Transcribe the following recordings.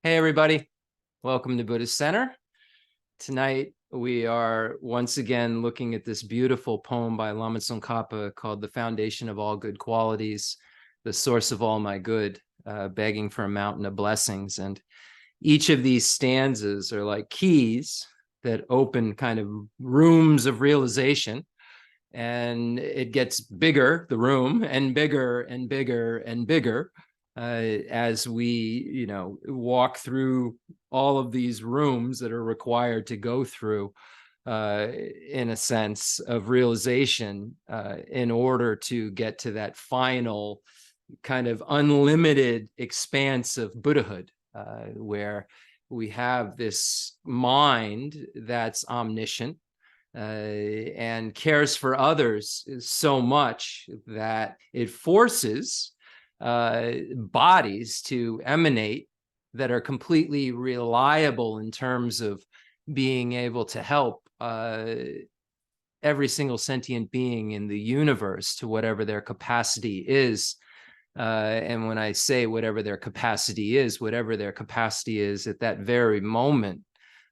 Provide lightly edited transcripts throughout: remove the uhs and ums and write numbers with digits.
Hey, everybody. Welcome to Buddhist Center. Tonight, we are once again looking at this beautiful poem by Lama Tsongkhapa called The Foundation of All Good Qualities, the Source of All My Good, begging for a mountain of blessings. And each of these stanzas are like keys that open kind of rooms of realization. And it gets bigger, the room, and bigger and bigger and bigger as we, walk through all of these rooms that are required to go through in a sense of realization in order to get to that final kind of unlimited expanse of Buddhahood, where we have this mind that's omniscient, and cares for others so much that it forces bodies to emanate that are completely reliable in terms of being able to help every single sentient being in the universe to whatever their capacity is. And when I say whatever their capacity is at that very moment,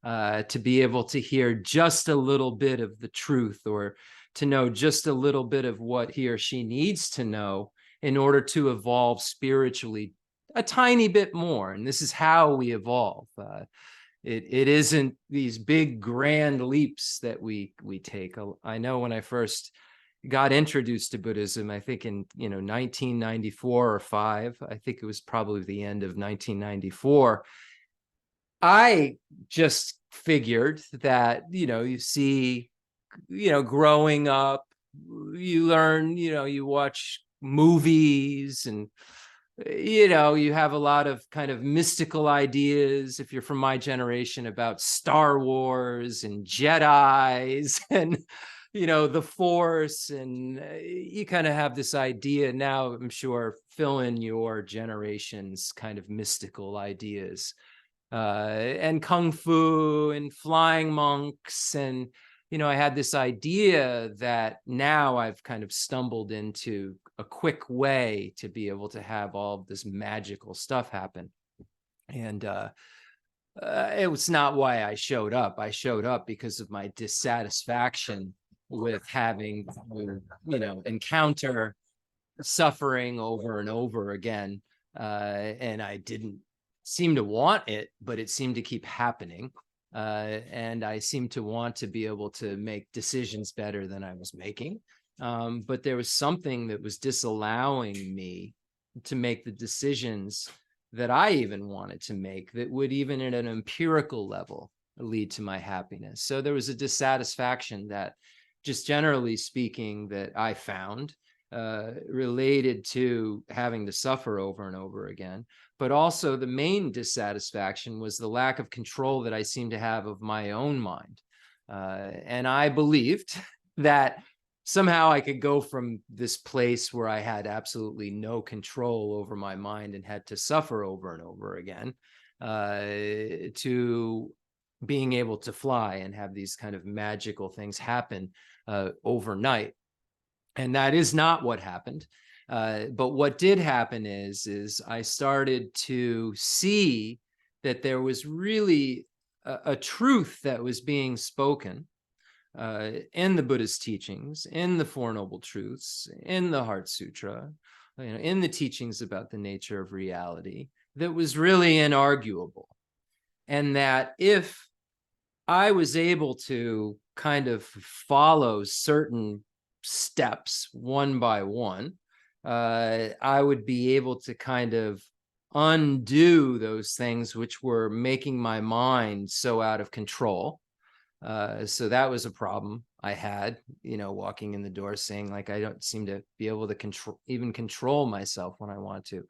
to be able to hear just a little bit of the truth, or to know just a little bit of what he or she needs to know in order to evolve spiritually a tiny bit more. And this is how we evolve. It isn't these big grand leaps that we take. I know when I first got introduced to Buddhism, I think in 1994 or 5, I think it was probably the end of 1994. I just figured that, you see, growing up, you learn, you watch movies and, you have a lot of kind of mystical ideas, if you're from my generation, about Star Wars and Jedis and, the Force. And you kind of have this idea now, I'm sure, fill in your generation's kind of mystical ideas. And kung fu and flying monks. And, I had this idea that now I've kind of stumbled into a quick way to be able to have all of this magical stuff happen. And it was not why I showed up. I showed up because of my dissatisfaction with having, encounter suffering over and over again. And I didn't seem to want it, but it seemed to keep happening. And I seemed to want to be able to make decisions better than I was making. But there was something that was disallowing me to make the decisions that I even wanted to make that would, even at an empirical level, lead to my happiness. So there was a dissatisfaction that, just generally speaking, that I found related to having to suffer over and over again. But also the main dissatisfaction was the lack of control that I seemed to have of my own mind. And I believed that somehow I could go from this place where I had absolutely no control over my mind and had to suffer over and over again, to being able to fly and have these kind of magical things happen overnight. And that is not what happened. But what did happen is I started to see that there was really a truth that was being spoken in the Buddhist teachings, in the Four Noble Truths, in the Heart Sutra, in the teachings about the nature of reality, that was really inarguable. And that if I was able to kind of follow certain steps one by one, I would be able to kind of undo those things which were making my mind so out of control. So that was a problem I had, walking in the door saying, like, I don't seem to be able to control myself when I want to.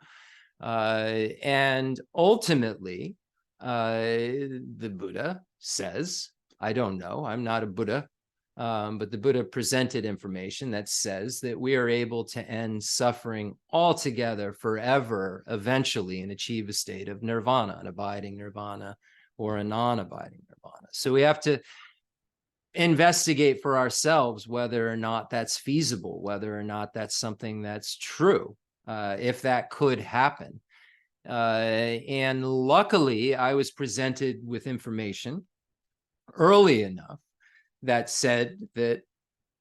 And ultimately, the Buddha says, I don't know, I'm not a Buddha, but the Buddha presented information that says that we are able to end suffering altogether forever, eventually, and achieve a state of nirvana, an abiding nirvana or a non-abiding nirvana. So we have to investigate for ourselves whether or not that's feasible, whether or not that's something that's true, if that could happen. And luckily, I was presented with information early enough that said that,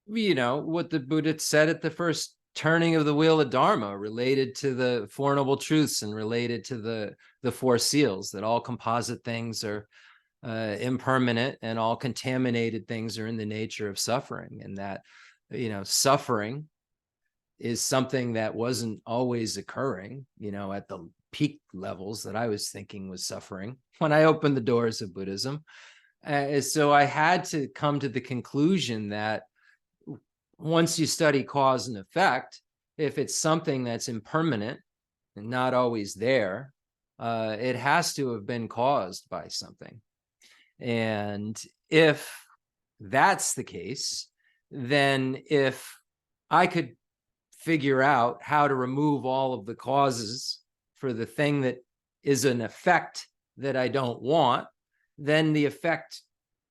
what the Buddha said at the first turning of the wheel of Dharma, related to the Four Noble Truths and related to the Four Seals, that all composite things are impermanent and all contaminated things are in the nature of suffering, and that, suffering is something that wasn't always occurring, at the peak levels that I was thinking was suffering when I opened the doors of Buddhism. So I had to come to the conclusion that once you study cause and effect, if it's something that's impermanent and not always there, it has to have been caused by something. And if that's the case, then if I could figure out how to remove all of the causes for the thing that is an effect that I don't want, then the effect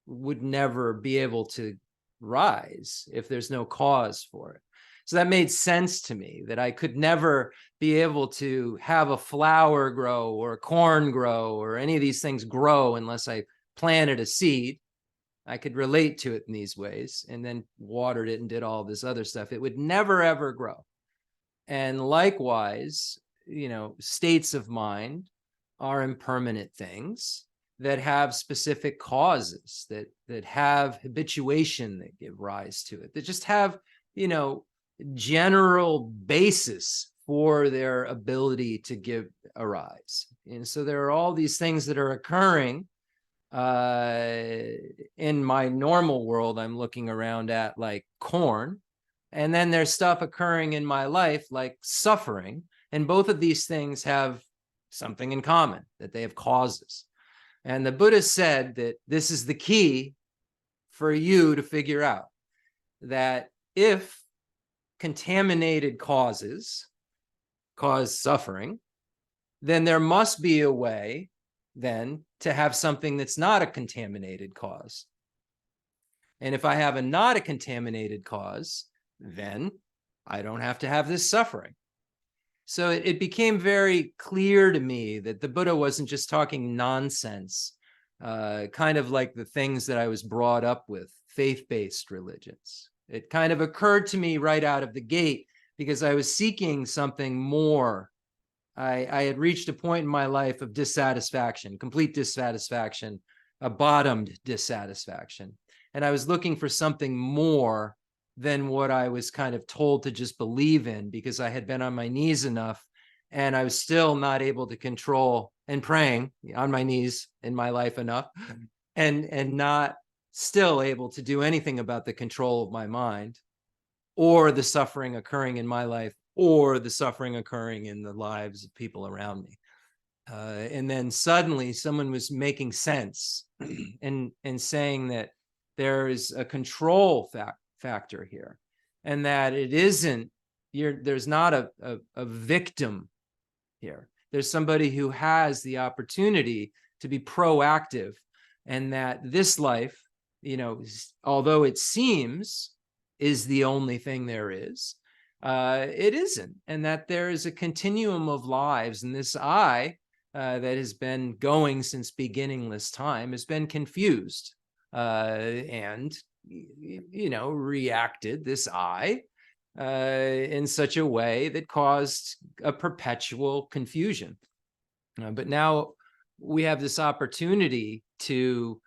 would never be able to rise if there's no cause for it. So that made sense to me, that I could never be able to have a flower grow or corn grow or any of these things grow unless I planted a seed. I could relate to it in these ways and then watered it and did all this other stuff. It would never, ever grow. And likewise, states of mind are impermanent things that have specific causes, that have habituation that give rise to it, that just have, general basis for their ability to give a rise. And so there are all these things that are occurring in my normal world. I'm looking around at like corn, and then there's stuff occurring in my life like suffering, and both of these things have something in common, that they have causes. And the Buddha said that this is the key for you to figure out, that if contaminated causes cause suffering, then there must be a way then to have something that's not a contaminated cause. And if I have not a contaminated cause, then I don't have to have this suffering. So it became very clear to me that the Buddha wasn't just talking nonsense, kind of like the things that I was brought up with, faith-based religions. It kind of occurred to me right out of the gate, because I was seeking something more. I had reached a point in my life of dissatisfaction, complete dissatisfaction, a bottomed dissatisfaction. And I was looking for something more than what I was kind of told to just believe in, because I had been on my knees enough and I was still not able to control, and praying on my knees in my life enough, and not still able to do anything about the control of my mind or the suffering occurring in my life or the suffering occurring in the lives of people around me. And then suddenly someone was making sense and saying that there is a control factor here, and that it isn't, there's not a victim here. There's somebody who has the opportunity to be proactive, and that this life, although it seems is the only thing there is, it isn't, and that there is a continuum of lives, and this I that has been going since beginningless time has been confused and reacted, this I, in such a way that caused a perpetual confusion. But now we have this opportunity to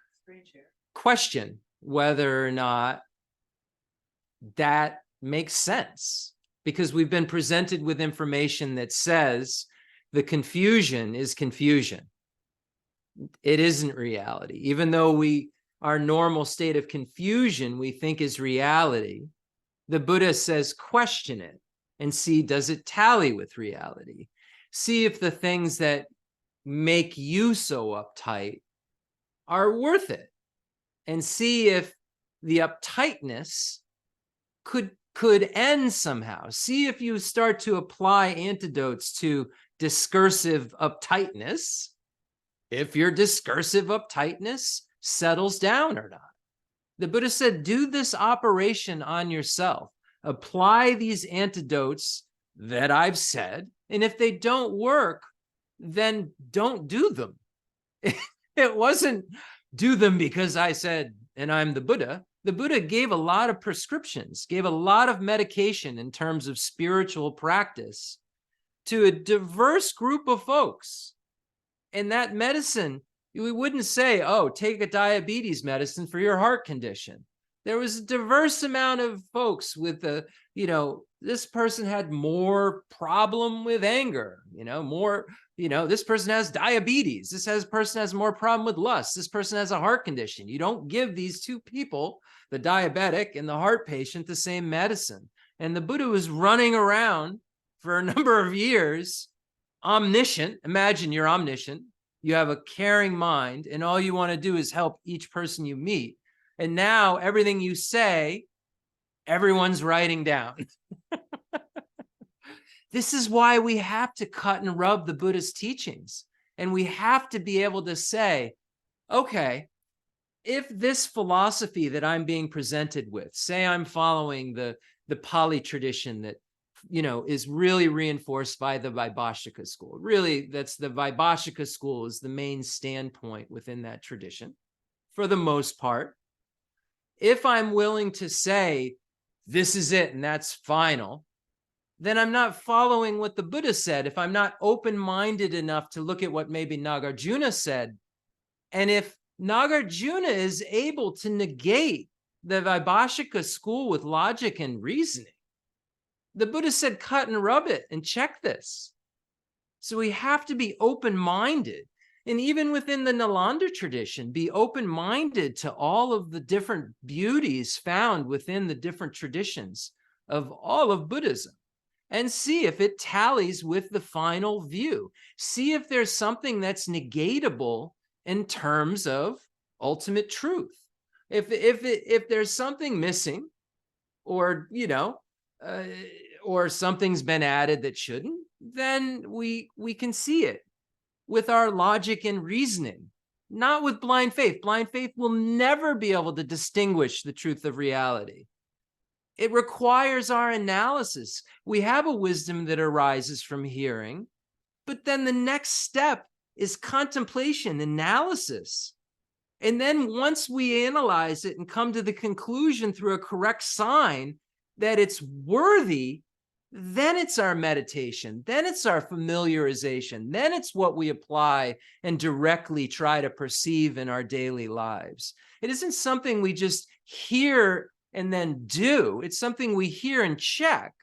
question whether or not that makes sense, because we've been presented with information that says the confusion is confusion. It isn't reality. Even though our normal state of confusion we think is reality, the Buddha says question it and see, does it tally with reality? See if the things that make you so uptight are worth it, and see if the uptightness could end somehow. See if you start to apply antidotes to discursive uptightness, if your discursive uptightness settles down or not. The Buddha said, do this operation on yourself. Apply these antidotes that I've said, and if they don't work, then don't do them. It wasn't do them because I said, and I'm the Buddha. The Buddha gave a lot of prescriptions, gave a lot of medication in terms of spiritual practice to a diverse group of folks. And that medicine, we wouldn't say, oh, take a diabetes medicine for your heart condition. There was a diverse amount of folks with the, this person had more problem with anger, more, this person has diabetes. This person has more problem with lust. This person has a heart condition. You don't give these two people, the diabetic and the heart patient, the same medicine. And the Buddha was running around for a number of years, omniscient. Imagine you're omniscient. You have a caring mind, and all you want to do is help each person you meet. And now everything you say, everyone's writing down. This is why we have to cut and rub the Buddha's teachings. And we have to be able to say, okay, if this philosophy that I'm being presented with, say I'm following the Pali tradition that, is really reinforced by the Vaibhashika school. Really, that's the Vaibhashika school is the main standpoint within that tradition, for the most part. If I'm willing to say, this is it and that's final, then I'm not following what the Buddha said. If I'm not open-minded enough to look at what maybe Nagarjuna said, and if Nagarjuna is able to negate the Vaibhashika school with logic and reasoning, the Buddha said, cut and rub it and check this. So we have to be open-minded. And even within the Nalanda tradition, be open-minded to all of the different beauties found within the different traditions of all of Buddhism, and see if it tallies with the final view. See if there's something that's negatable in terms of ultimate truth. If there's something missing, or or something's been added that shouldn't, then we can see it with our logic and reasoning, not with blind faith. Blind faith will never be able to distinguish the truth of reality. It requires our analysis. We have a wisdom that arises from hearing, but then the next step is contemplation, analysis. And then once we analyze it and come to the conclusion through a correct sign that it's worthy, then it's our meditation, then it's our familiarization, then it's what we apply and directly try to perceive in our daily lives. It isn't something we just hear and then do. It's something we hear and check.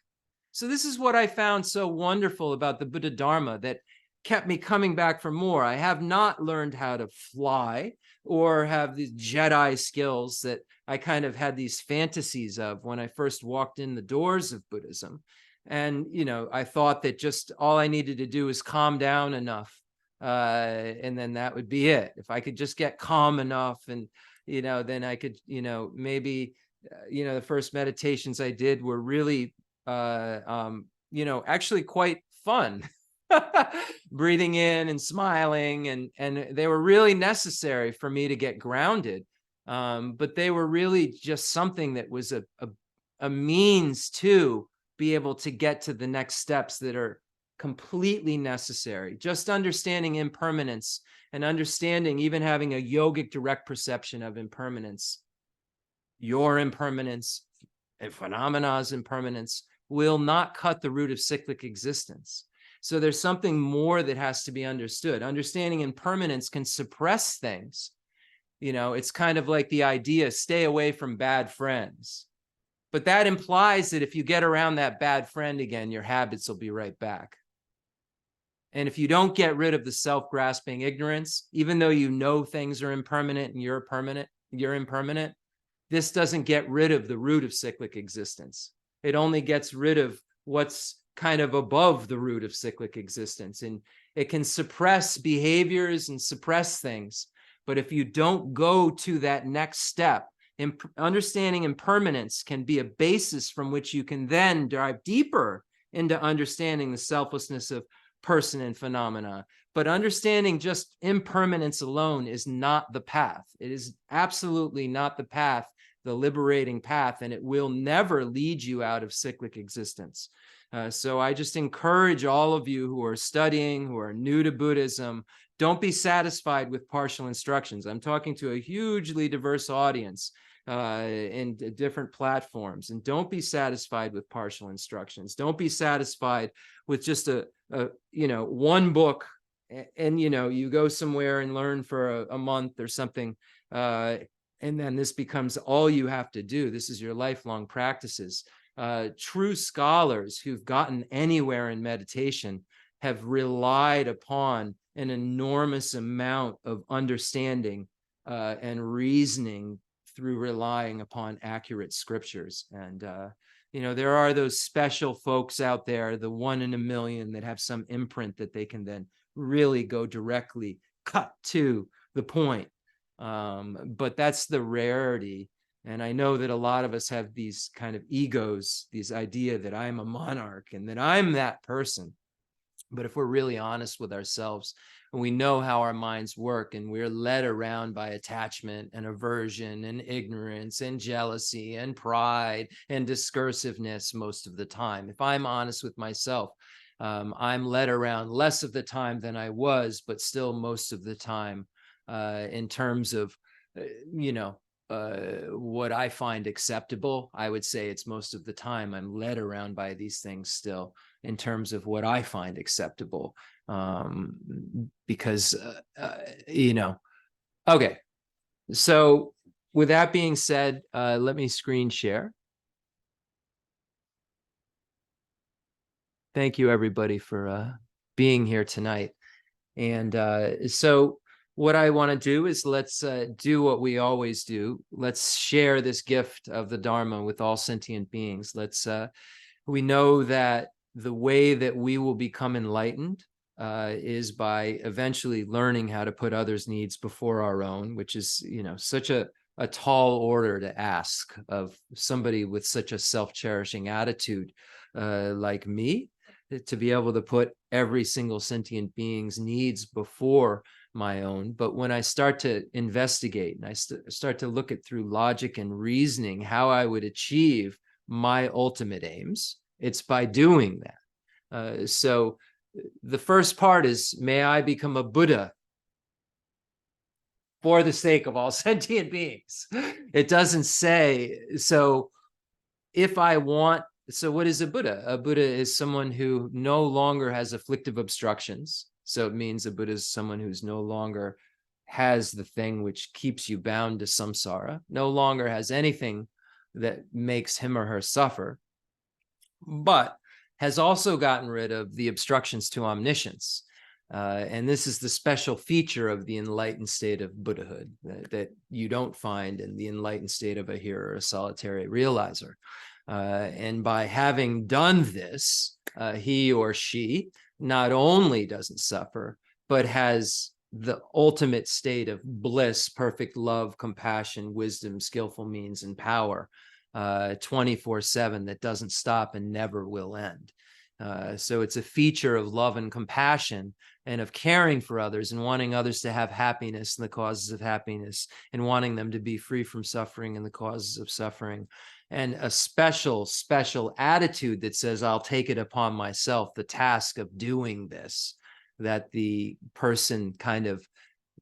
So this is what I found so wonderful about the Buddha Dharma that kept me coming back for more. I have not learned how to fly or have these Jedi skills that I kind of had these fantasies of when I first walked in the doors of Buddhism. And, I thought that just all I needed to do is calm down enough. And then that would be it. If I could just get calm enough and, then I could, maybe, the first meditations I did were really, actually quite fun. Breathing in and smiling, and they were really necessary for me to get grounded. But they were really just something that was a means to be able to get to the next steps that are completely necessary. Just understanding impermanence and understanding, even having a yogic direct perception of impermanence, your impermanence and phenomena's impermanence will not cut the root of cyclic existence. So there's something more that has to be understood. Understanding impermanence can suppress things. It's kind of like the idea, stay away from bad friends. But that implies that if you get around that bad friend again, your habits will be right back. And if you don't get rid of the self-grasping ignorance, even though you know things are impermanent and you're impermanent, this doesn't get rid of the root of cyclic existence. It only gets rid of what's kind of above the root of cyclic existence. And it can suppress behaviors and suppress things. But if you don't go to that next step, understanding impermanence can be a basis from which you can then dive deeper into understanding the selflessness of person and phenomena. But understanding just impermanence alone is not the path. It is absolutely not the path, the liberating path, and it will never lead you out of cyclic existence. So I just encourage all of you who are studying, who are new to Buddhism, don't be satisfied with partial instructions. I'm talking to a hugely diverse audience in different platforms, and don't be satisfied with partial instructions. Don't be satisfied with just a one book, and you go somewhere and learn for a month or something, and then this becomes all you have to do. This is your lifelong practices. True scholars who've gotten anywhere in meditation have relied upon an enormous amount of understanding and reasoning through relying upon accurate scriptures. And there are those special folks out there, the 1 in a million, that have some imprint that they can then really go directly cut to the point. But that's the rarity. And I know that a lot of us have these kind of egos, this idea that I'm a monarch and that I'm that person. But if we're really honest with ourselves, and we know how our minds work, and we're led around by attachment and aversion and ignorance and jealousy and pride and discursiveness most of the time. If I'm honest with myself, I'm led around less of the time than I was, but still most of the time in terms of, what I find acceptable. I would say it's most of the time I'm led around by these things still in terms of what I find acceptable. Because, okay. So with that being said, let me screen share. Thank you, everybody, for being here tonight. And so what I want to do is let's do what we always do. Let's share this gift of the Dharma with all sentient beings. We know that the way that we will become enlightened is by eventually learning how to put others' needs before our own, which is, such a tall order to ask of somebody with such a self-cherishing attitude like me, to be able to put every single sentient being's needs before my own. But when I start to investigate and I start to look at through logic and reasoning how I would achieve my ultimate aims, it's by doing that. So the first part is, may I become a Buddha for the sake of all sentient beings. It doesn't say, so if I want, so what is a Buddha? A Buddha is someone who no longer has afflictive obstructions. So it means a Buddha is someone who's no longer has the thing which keeps you bound to samsara, no longer has anything that makes him or her suffer, but has also gotten rid of the obstructions to omniscience. And this is the special feature of the enlightened state of Buddhahood that you don't find in the enlightened state of a hearer, a solitary realizer. And by having done this, he or she not only doesn't suffer, but has the ultimate state of bliss, perfect love, compassion, wisdom, skillful means, and power, 24/7, that doesn't stop and never will end. So it's a feature of love and compassion and of caring for others and wanting others to have happiness and the causes of happiness, and wanting them to be free from suffering and the causes of suffering. And a special attitude that says, I'll take it upon myself, the task of doing this, that the person kind of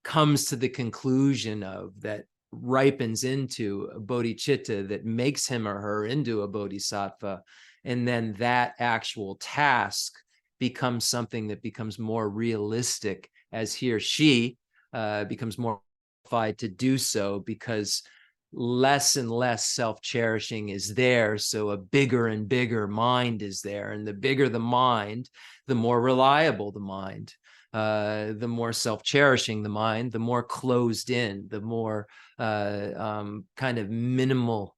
comes to the conclusion of, that ripens into a bodhicitta that makes him or her into a bodhisattva. And then that actual task becomes something that becomes more realistic as he or she becomes more qualified to do so, because less and less self-cherishing is there. So a bigger and bigger mind is there. And the bigger the mind, the more reliable the mind, the more self-cherishing the mind, the more closed in, the more kind of minimal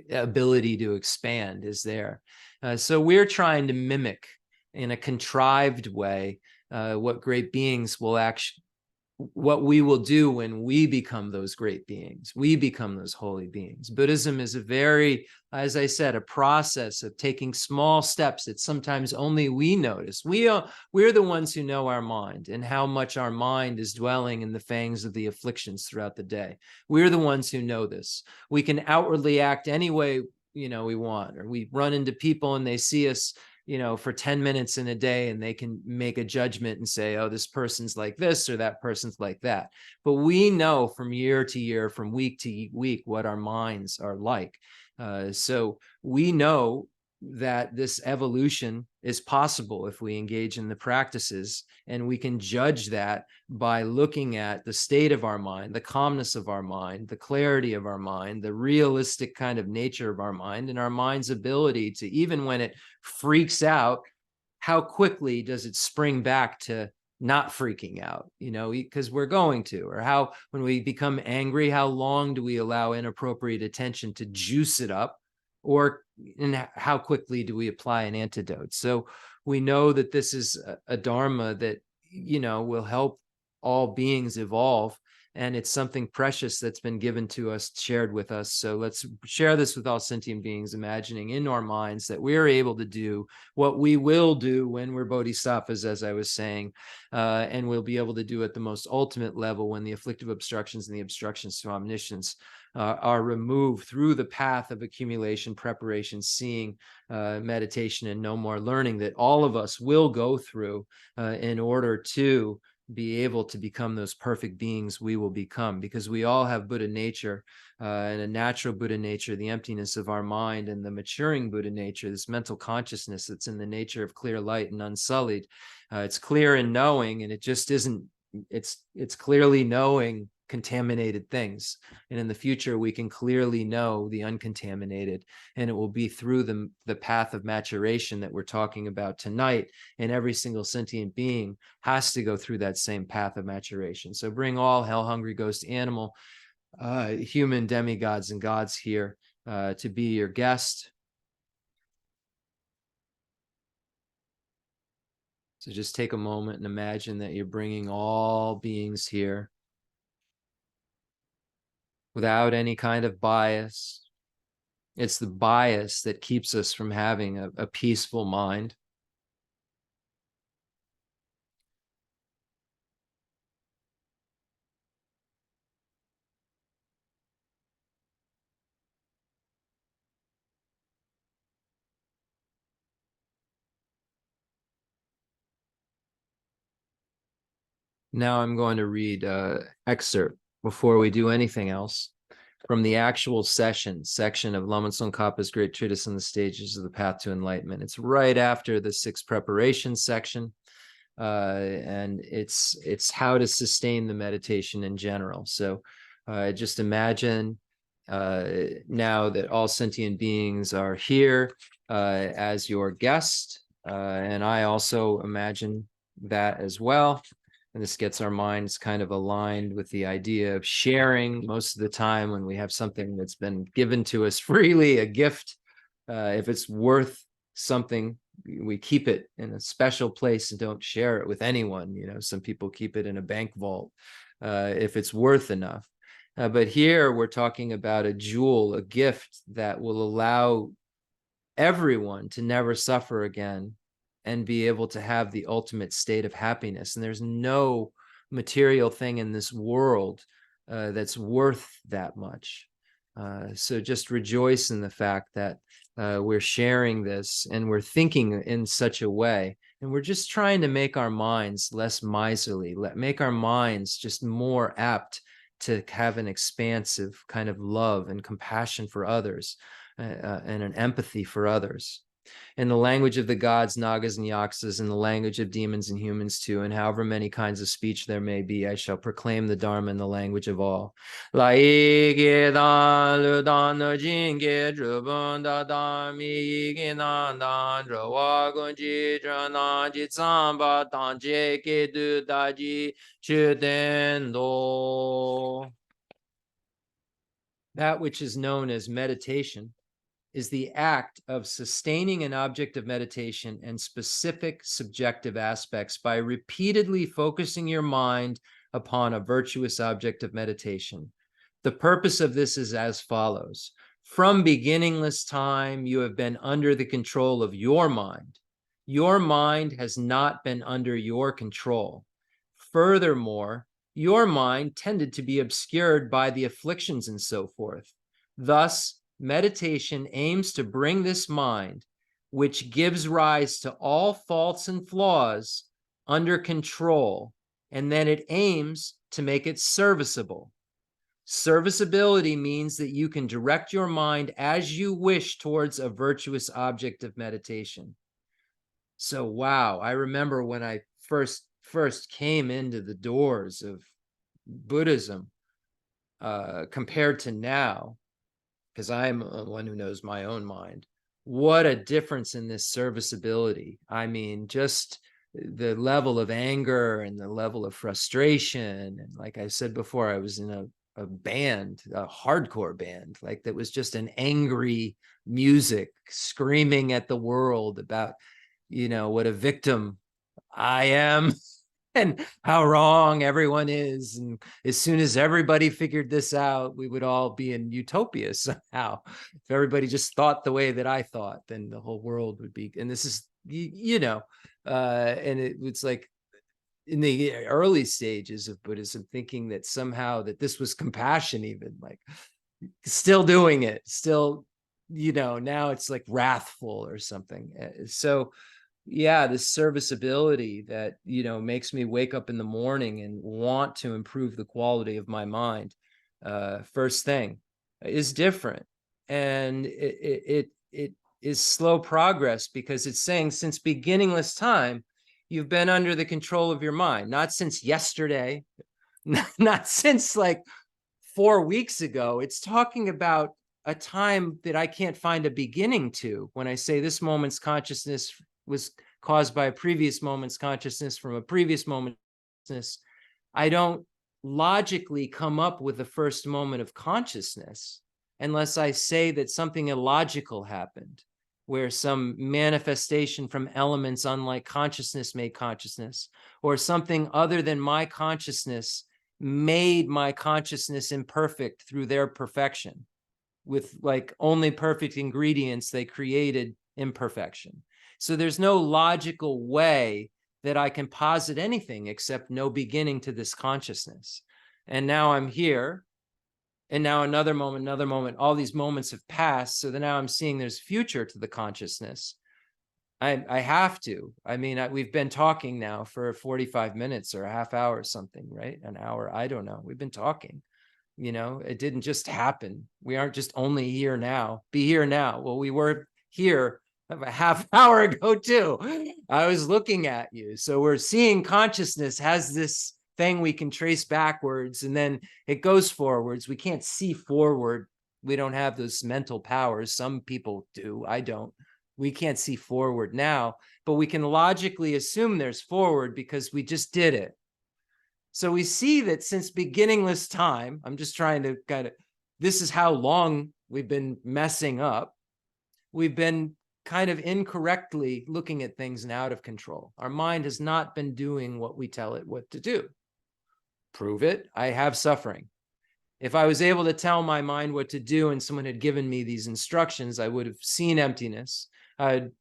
ability to expand is there. So we're trying to mimic in a contrived way what great beings will actually, what we will do when we become those great beings, we become those holy beings. Buddhism is a very, as I said, a process of taking small steps that sometimes only we notice. We're the ones who know our mind and how much our mind is dwelling in the fangs of the afflictions throughout the day. We're the ones who know this. We can outwardly act any way we want, or we run into people and they see us for 10 minutes in a day, and they can make a judgment and say, oh, this person's like this or that person's like that. But we know from year to year, from week to week, what our minds are like. So we know that this evolution is possible if we engage in the practices, and we can judge that by looking at the state of our mind, the calmness of our mind, the clarity of our mind, the realistic kind of nature of our mind, and our mind's ability to, even when it freaks out, how quickly does it spring back to not freaking out, because we're going to, or how, when we become angry, how long do we allow inappropriate attention to juice it up, or and how quickly do we apply an antidote? So we know that this is a Dharma that, will help all beings evolve. And it's something precious that's been given to us, shared with us. So let's share this with all sentient beings, imagining in our minds that we're able to do what we will do when we're bodhisattvas, as I was saying, and we'll be able to do at the most ultimate level when the afflictive obstructions and the obstructions to omniscience are removed through the path of accumulation, preparation, seeing, meditation, and no more learning that all of us will go through in order to be able to become those perfect beings we will become, because we all have Buddha nature, and a natural Buddha nature, the emptiness of our mind, and the maturing Buddha nature, this mental consciousness that's in the nature of clear light and unsullied. It's clear in knowing, and it just isn't, it's clearly knowing contaminated things. And in the future, we can clearly know the uncontaminated, and it will be through the path of maturation that we're talking about tonight. And every single sentient being has to go through that same path of maturation. So bring all hell-hungry ghost, animal, human, demigods, and gods here to be your guest. So just take a moment and imagine that you're bringing all beings here without any kind of bias. It's the bias that keeps us from having a peaceful mind. Now I'm going to read an excerpt before we do anything else from the actual section of Lama Tsongkhapa's Great Treatise on the Stages of the Path to Enlightenment. It's right after the 6 preparations section, and it's how to sustain the meditation in general. So just imagine now that all sentient beings are here as your guest, and I also imagine that as well. And this gets our minds kind of aligned with the idea of sharing. Most of the time when we have something that's been given to us freely, a gift, if it's worth something, we keep it in a special place and don't share it with anyone. Some people keep it in a bank vault if it's worth enough. But here we're talking about a jewel, a gift that will allow everyone to never suffer again and be able to have the ultimate state of happiness. And there's no material thing in this world that's worth that much. So just rejoice in the fact that we're sharing this, and we're thinking in such a way, and we're just trying to make our minds less miserly, make our minds just more apt to have an expansive kind of love and compassion for others, and an empathy for others. In the language of the gods, nagas, and yakshas, in the language of demons and humans too, and however many kinds of speech there may be, I shall proclaim the Dharma in the language of all. That which is known as meditation is the act of sustaining an object of meditation and specific subjective aspects by repeatedly focusing your mind upon a virtuous object of meditation. The purpose of this is as follows. From beginningless time, you have been under the control of your mind. Your mind has not been under your control. Furthermore, your mind tended to be obscured by the afflictions and so forth. Thus, meditation aims to bring this mind, which gives rise to all faults and flaws, under control, and then it aims to make it serviceable. Serviceability means that you can direct your mind as you wish towards a virtuous object of meditation. So, wow, I remember when I first came into the doors of Buddhism, compared to now, because I'm one who knows my own mind, what a difference in this serviceability. I mean, just the level of anger and the level of frustration. And like I said before, I was in a band, a hardcore band, like that was just an angry music screaming at the world about, what a victim I am and how wrong everyone is. And as soon as everybody figured this out, we would all be in utopia somehow. If everybody just thought the way that I thought, then the whole world would be. And this is, and it's like in the early stages of Buddhism, thinking that somehow that this was compassion, even like still doing it, still, now it's like wrathful or something. So yeah, this serviceability that, makes me wake up in the morning and want to improve the quality of my mind, first thing, is different. And it is slow progress, because it's saying since beginningless time, you've been under the control of your mind, not since yesterday, not since like 4 weeks ago. It's talking about a time that I can't find a beginning to. When I say this moment's consciousness was caused by a previous moment's consciousness from a previous moment's consciousness, I don't logically come up with the first moment of consciousness unless I say that something illogical happened, where some manifestation from elements unlike consciousness made consciousness, or something other than my consciousness made my consciousness imperfect through their perfection. With like only perfect ingredients, they created imperfection. So there's no logical way that I can posit anything except no beginning to this consciousness. And now I'm here, and now another moment, all these moments have passed. So then now I'm seeing there's future to the consciousness. I have to. I mean, we've been talking now for 45 minutes or a half hour or something, right? An hour, I don't know. We've been talking. It didn't just happen. We aren't just only here now. Be here now. Well, we were here a half hour ago too. I was looking at you. So we're seeing consciousness has this thing we can trace backwards, and then it goes forwards. We can't see forward. We don't have those mental powers. Some people do. I don't. We can't see forward now, but we can logically assume there's forward because we just did it. So we see that since beginningless time, I'm just trying to this is how long we've been messing up. We've been kind of incorrectly looking at things and out of control. Our mind has not been doing what we tell it what to do. Prove it. I have suffering. If I was able to tell my mind what to do and someone had given me these instructions, I would have seen emptiness. I'd,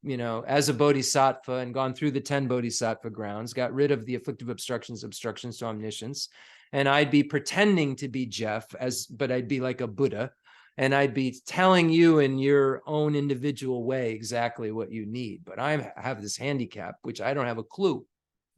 as a bodhisattva, and gone through the 10 bodhisattva grounds, got rid of the afflictive obstructions to omniscience, and I'd be pretending to be Jeff, but I'd be like a Buddha, and I'd be telling you in your own individual way exactly what you need. But I have this handicap, which I don't have a clue,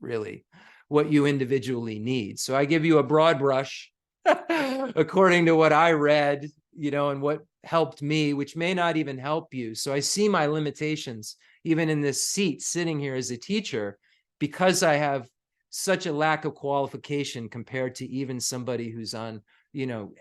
really, what you individually need. So I give you a broad brush according to what I read, and what helped me, which may not even help you. So I see my limitations, even in this seat, sitting here as a teacher, because I have such a lack of qualification compared to even somebody who's on,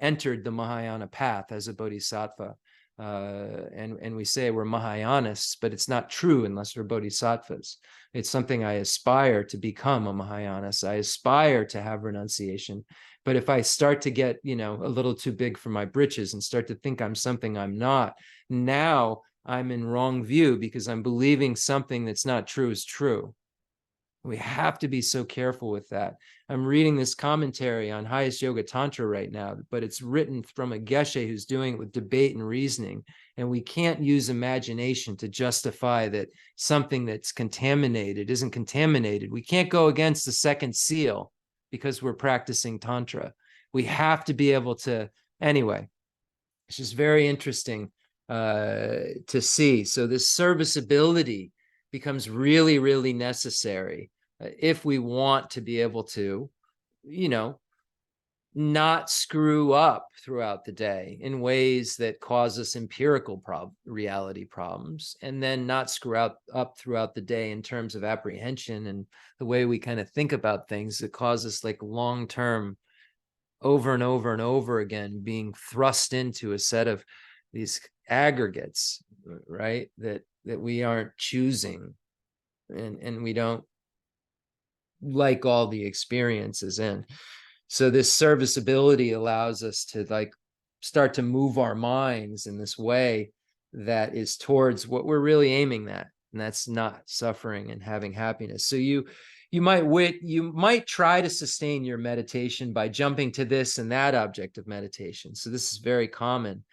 entered the Mahayana path as a bodhisattva. And we say we're Mahayanists, but it's not true unless we're bodhisattvas. It's something I aspire to become a Mahayanist. I aspire to have renunciation. But if I start to get, a little too big for my britches and start to think I'm something I'm not, now I'm in wrong view because I'm believing something that's not true is true. We have to be so careful with that. I'm reading this commentary on Highest Yoga Tantra right now, but it's written from a geshe who's doing it with debate and reasoning. And we can't use imagination to justify that something that's contaminated isn't contaminated. We can't go against the second seal because we're practicing Tantra. We have to be able to, anyway, it's just very interesting to see. So this serviceability becomes really, really necessary if we want to be able to, not screw up throughout the day in ways that cause us empirical reality problems, and then not screw up throughout the day in terms of apprehension and the way we kind of think about things that cause us like long-term, over and over and over again, being thrust into a set of these aggregates, right, that we aren't choosing, and we don't like all the experiences in. So this serviceability allows us to like start to move our minds in this way that is towards what we're really aiming at, and that's not suffering and having happiness. So you might try to sustain your meditation by jumping to this and that object of meditation. So this is very common.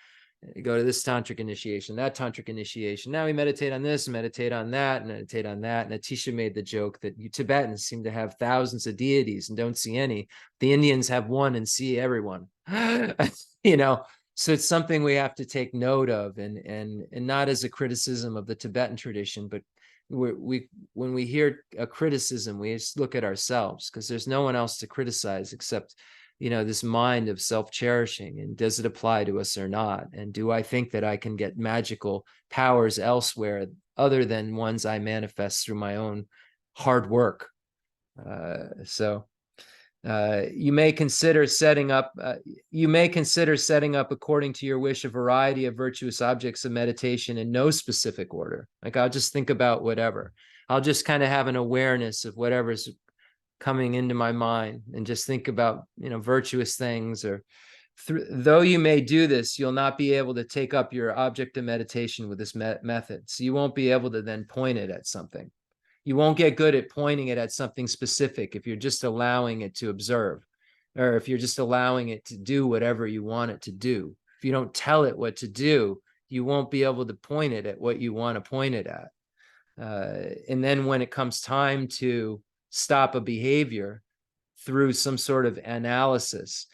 You go to this tantric initiation, that tantric initiation. Now we meditate on this, meditate on that, and meditate on that. And Atisha made the joke that you Tibetans seem to have thousands of deities and don't see any. The Indians have one and see everyone. So it's something we have to take note of, and not as a criticism of the Tibetan tradition, but when we hear a criticism, we just look at ourselves, because there's no one else to criticize except this mind of self-cherishing, and does it apply to us or not? And do I think that I can get magical powers elsewhere other than ones I manifest through my own hard work? You may consider setting up according to your wish a variety of virtuous objects of meditation in no specific order. Like, I'll just think about whatever. I'll just kind of have an awareness of whatever's coming into my mind and just think about virtuous things. Or though you may do this, you'll not be able to take up your object of meditation with this method. So you won't be able to then point it at something. You won't get good at pointing it at something specific if you're just allowing it to observe, or if you're just allowing it to do whatever you want it to do. If you don't tell it what to do, you won't be able to point it at what you want to point it at. And then when it comes time to stop a behavior through some sort of analysis,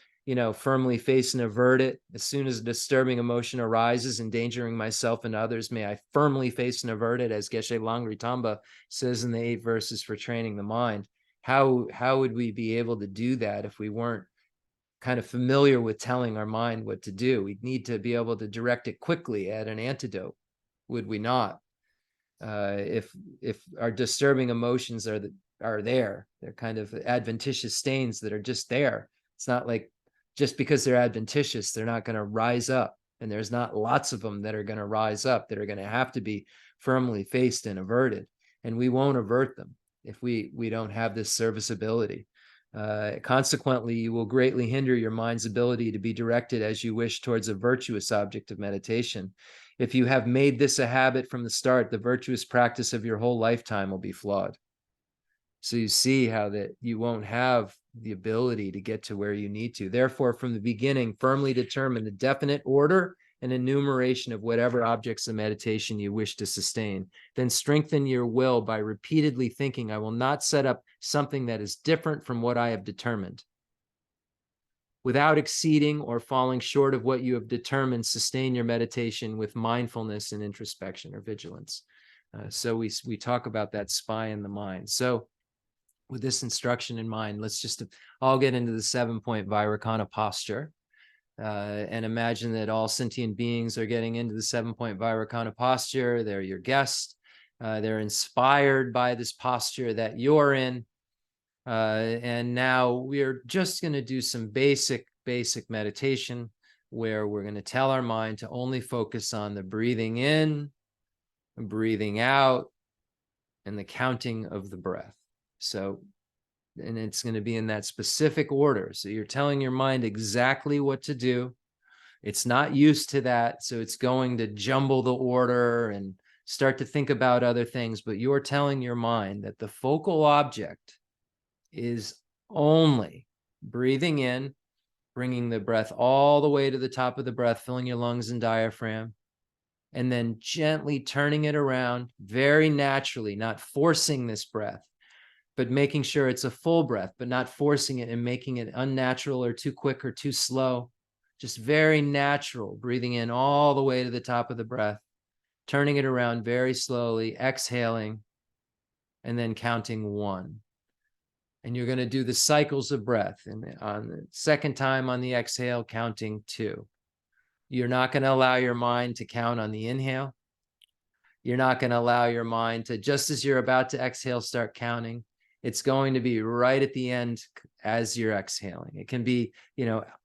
firmly face and avert it. As soon as a disturbing emotion arises, endangering myself and others, may I firmly face and avert it, as Geshe Langri Tamba says in the 8 verses for training the mind. How would we be able to do that if we weren't kind of familiar with telling our mind what to do? We'd need to be able to direct it quickly at an antidote, would we not? If our disturbing emotions are there, they're kind of adventitious stains that are just there. It's not like just because they're adventitious, they're not going to rise up. And there's not lots of them that are going to rise up, that are going to have to be firmly faced and averted. And we won't avert them if we don't have this serviceability. Consequently, you will greatly hinder your mind's ability to be directed as you wish towards a virtuous object of meditation. If you have made this a habit from the start, the virtuous practice of your whole lifetime will be flawed. So you see how that you won't have the ability to get to where you need to. Therefore, from the beginning, firmly determine the definite order and enumeration of whatever objects of meditation you wish to sustain. Then strengthen your will by repeatedly thinking, I will not set up something that is different from what I have determined. Without exceeding or falling short of what you have determined, sustain your meditation with mindfulness and introspection or vigilance. So we talk about that spy in the mind. So with this instruction in mind, let's just all get into the 7-point Vairocana posture, and imagine that all sentient beings are getting into the 7-point Vairocana posture. They're your guest. They're inspired by this posture that you're in. And now we're just going to do some basic meditation, where we're going to tell our mind to only focus on the breathing in, breathing out, and the counting of the breath. So, and it's going to be in that specific order. So you're telling your mind exactly what to do. It's not used to that, so it's going to jumble the order and start to think about other things. But you're telling your mind that the focal object is only breathing in, bringing the breath all the way to the top of the breath, filling your lungs and diaphragm, and then gently turning it around very naturally, not forcing this breath, but making sure it's a full breath, but not forcing it and making it unnatural or too quick or too slow. just very natural, breathing in all the way to the top of the breath, turning it around very slowly, exhaling, and then counting 1. And you're going to do the cycles of breath. And on the second time on the exhale, counting 2. You're not going to allow your mind to count on the inhale. You're not going to allow your mind to, just as you're about to exhale, start counting. It's going to be right at the end as you're exhaling. It can be,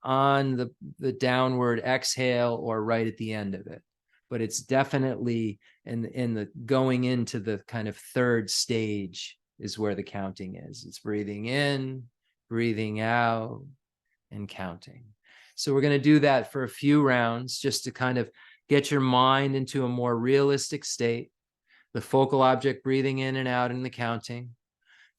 on the downward exhale or right at the end of it. But it's definitely in the going into the kind of third stage is where the counting is. It's breathing in, breathing out, and counting. So we're going to do that for a few rounds just to kind of get your mind into a more realistic state. The focal object breathing in and out in the counting.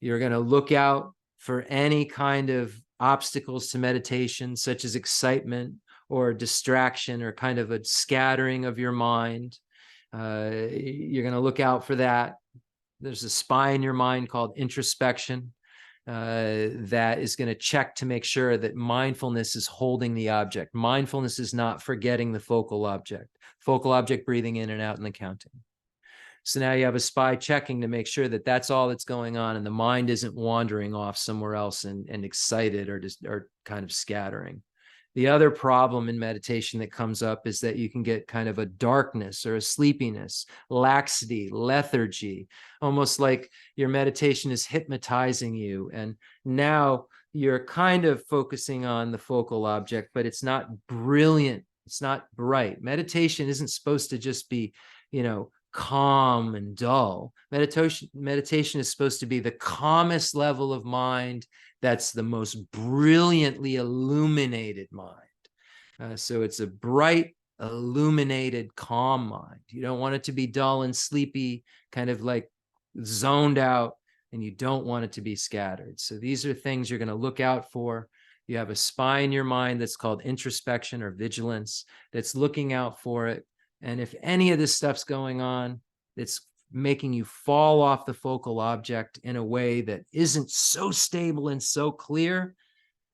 You're going to look out for any kind of obstacles to meditation, such as excitement or distraction or kind of a scattering of your mind. You're going to look out for that. There's a spy in your mind called introspection that is going to check to make sure that mindfulness is holding the object. Mindfulness is not forgetting the focal object. Focal object breathing in and out in the counting. So now you have a spy checking to make sure that that's all that's going on and the mind isn't wandering off somewhere else and excited or kind of scattering. The other problem in meditation that comes up is that you can get kind of a darkness or a sleepiness, laxity, lethargy, almost like your meditation is hypnotizing you. And now you're kind of focusing on the focal object, but it's not brilliant. It's not bright. Meditation isn't supposed to just be, calm and dull. Meditation is supposed to be the calmest level of mind that's the most brilliantly illuminated mind. So it's a bright, illuminated, calm mind. You don't want it to be dull and sleepy, kind of like zoned out, and you don't want it to be scattered. So these are things you're going to look out for. You have a spy in your mind that's called introspection or vigilance that's looking out for it. And if any of this stuff's going on, it's making you fall off the focal object in a way that isn't so stable and so clear,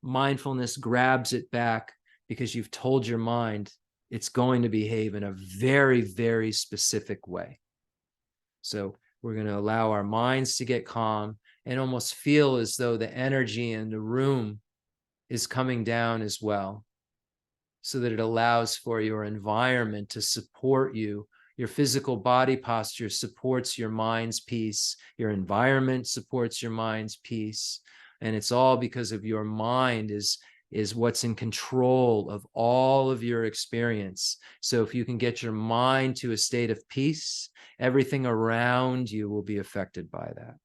mindfulness grabs it back because you've told your mind it's going to behave in a very, very specific way. So we're going to allow our minds to get calm and almost feel as though the energy in the room is coming down as well, so that it allows for your environment to support you. Your physical body posture supports your mind's peace. Your environment supports your mind's peace. And it's all because of your mind is what's in control of all of your experience. So if you can get your mind to a state of peace, everything around you will be affected by that.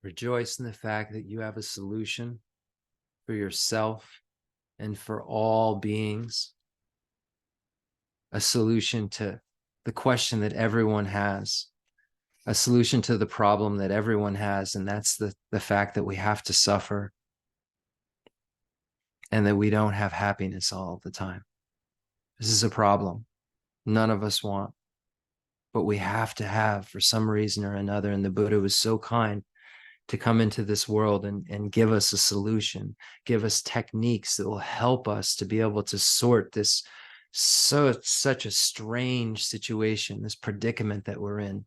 Rejoice in the fact that you have a solution for yourself and for all beings, a solution to the question that everyone has, a solution to the problem that everyone has, and that's the fact that we have to suffer and that we don't have happiness all the time. This is a problem none of us want, but we have to have for some reason or another. And the Buddha was so kind to come into this world and give us a solution, give us techniques that will help us to be able to sort this such a strange situation, this predicament that we're in.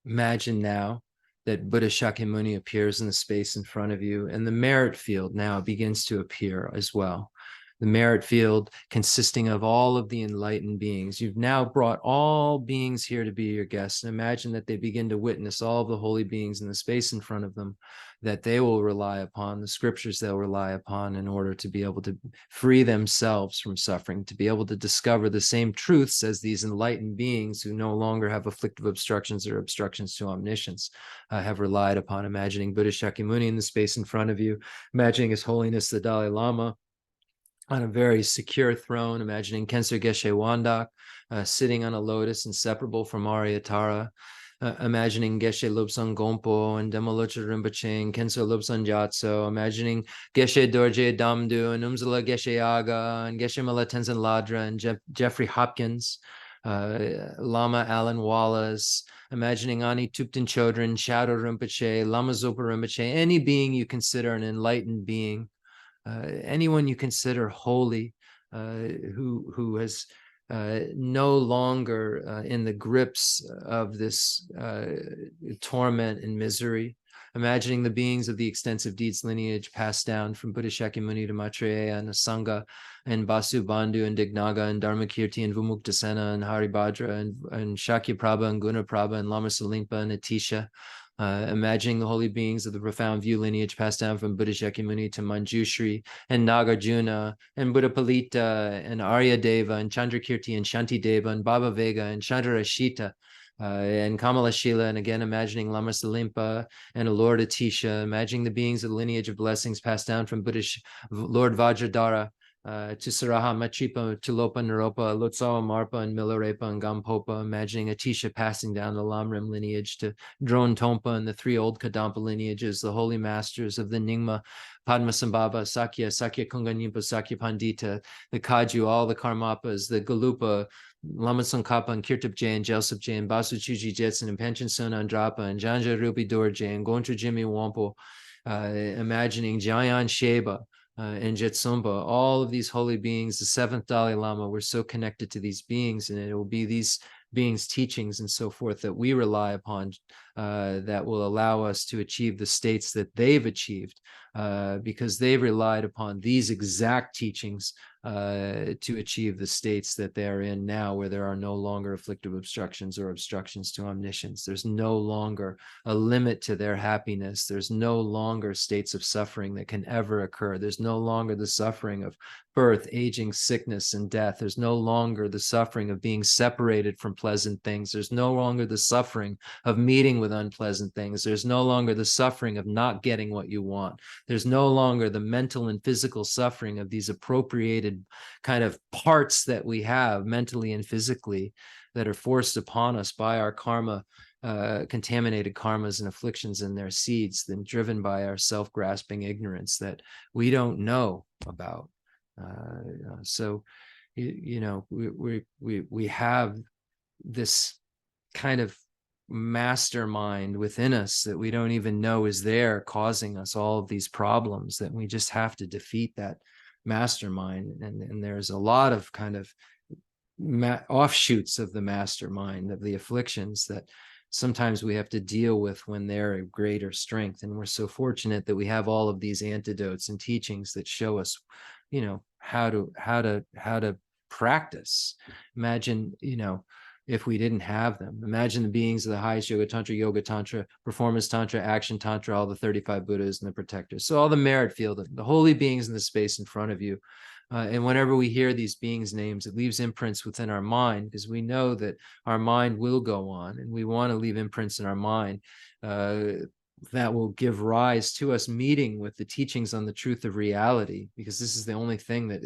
Imagine now that Buddha Shakyamuni appears in the space in front of you, and the merit field now begins to appear as well. The merit field consisting of all of the enlightened beings. You've now brought all beings here to be your guests, and imagine that they begin to witness all of the holy beings in the space in front of them, that they will rely upon, the scriptures they'll rely upon in order to be able to free themselves from suffering, to be able to discover the same truths as these enlightened beings who no longer have afflictive obstructions or obstructions to omniscience have relied upon. Imagining Buddha Shakyamuni in the space in front of you, imagining His Holiness the Dalai Lama on a very secure throne, imagining Khenso Geshe Wandak sitting on a lotus inseparable from Aryatara, imagining Geshe Lobsang Gompo and Demolocha Rinpoche and Khenso Lobsang Gyatso, imagining Geshe Dorje Damdu and Umzala Geshe Aga and Geshe Mala Tenzin Ladra and Jeffrey Hopkins, Lama Alan Wallace, imagining Ani Tupten Chodron, Shadow Rinpoche, Lama Zopa Rinpoche, any being you consider an enlightened being, anyone you consider holy, who has no longer in the grips of this torment and misery. Imagining the beings of the extensive deeds lineage passed down from Buddha Shakyamuni to Maitreya and Asanga and Basu Bandhu and Dignaga and Dharmakirti and Vimuktasena and Haribhadra and Shakyaprabha and Gunaprabha and Lama Salimpa and Atisha. Imagining the holy beings of the profound view lineage passed down from Buddha Shakyamuni to Manjushri and Nagarjuna and Buddha Palita and Arya Deva and Chandrakirti and Shanti Deva and Baba Vega and Chandrarashita and Kamala Shila, and again imagining Lama Salimpa and a Lord Atisha, imagining the beings of the lineage of blessings passed down from Buddha Lord Vajradhara to Saraha, Matripa, Tulopa, Naropa, Lotsawa, Marpa, and Milarepa, and Gampopa, imagining Atisha passing down the Lamrim lineage to Drone Tompa and the three old Kadampa lineages, the holy masters of the Nyingma, Padmasambhava, Sakya, Sakya Kunganimpa, Sakya Pandita, the Kaju, all the Karmapas, the Galupa, Lama Tsongkhapa and Kirtap Jay and Jelsop Jay and Basu Chuji Jetson and Pension Son Andrapa and Janja Rupi Dorje and Gontra Jimmy Wampo, imagining Jayan Sheba, and Jetsumba, all of these holy beings, the seventh Dalai Lama, we're so connected to these beings, and it will be these beings' teachings and so forth that we rely upon that will allow us to achieve the states that they've achieved, because they've relied upon these exact teachings to achieve the states that they're in now, where there are no longer afflictive obstructions or obstructions to omniscience. There's no longer a limit to their happiness. There's no longer states of suffering that can ever occur. There's no longer the suffering of birth, aging, sickness, and death. There's no longer the suffering of being separated from pleasant things. There's no longer the suffering of meeting with unpleasant things. There's no longer the suffering of not getting what you want. There's no longer the mental and physical suffering of these appropriated kind of parts that we have mentally and physically that are forced upon us by our karma, contaminated karmas and afflictions and their seeds, then driven by our self-grasping ignorance that we don't know about. So, you know, we have this kind of mastermind within us that we don't even know is there, causing us all of these problems, that we just have to defeat that mastermind. And there's a lot of kind of offshoots of the mastermind, of the afflictions that sometimes we have to deal with when they're of greater strength. And we're so fortunate that we have all of these antidotes and teachings that show us, you know, how to practice. Imagine, you know, if we didn't have them. Imagine the beings of the highest yoga tantra, performance tantra, action tantra, all the 35 Buddhas and the protectors. So all the merit field, the holy beings in the space in front of you. And whenever we hear these beings' names, it leaves imprints within our mind, because we know that our mind will go on, and we want to leave imprints in our mind that will give rise to us meeting with the teachings on the truth of reality, because this is the only thing that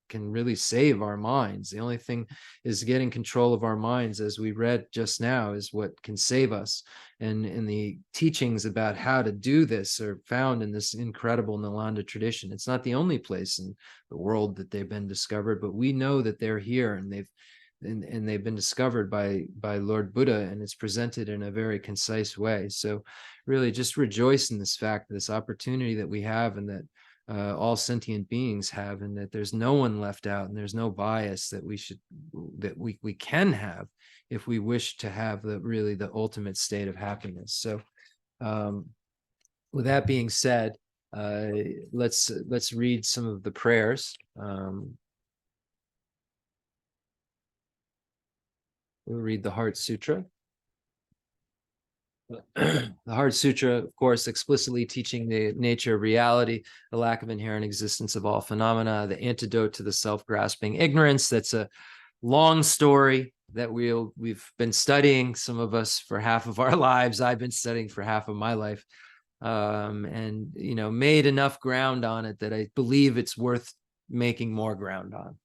can really save our minds. The only thing is getting control of our minds, as we read just now, is what can save us. And the teachings about how to do this are found in this incredible Nalanda tradition. It's not the only place in the world that they've been discovered, but we know that they're here, and they've been discovered by Lord Buddha, and it's presented in a very concise way. So really just rejoice in this fact, this opportunity that we have, and that all sentient beings have, and that there's no one left out, and there's no bias that we can have if we wish to have the ultimate state of happiness. So With that being said, let's read some of the prayers. We'll read the Heart Sutra. The Heart Sutra, of course, explicitly teaching the nature of reality, the lack of inherent existence of all phenomena, the antidote to the self-grasping ignorance. That's a long story that we've been studying, some of us for half of our lives. I've been studying for half of my life, and made enough ground on it that I believe it's worth making more ground on.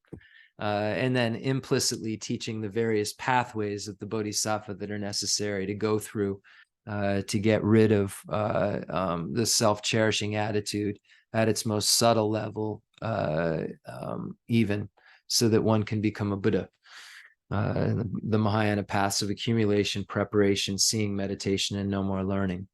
And then implicitly teaching the various pathways of the bodhisattva that are necessary to go through to get rid of the self-cherishing attitude at its most subtle level, even so that one can become a Buddha. The Mahayana paths of accumulation, preparation, seeing, meditation, and no more learning.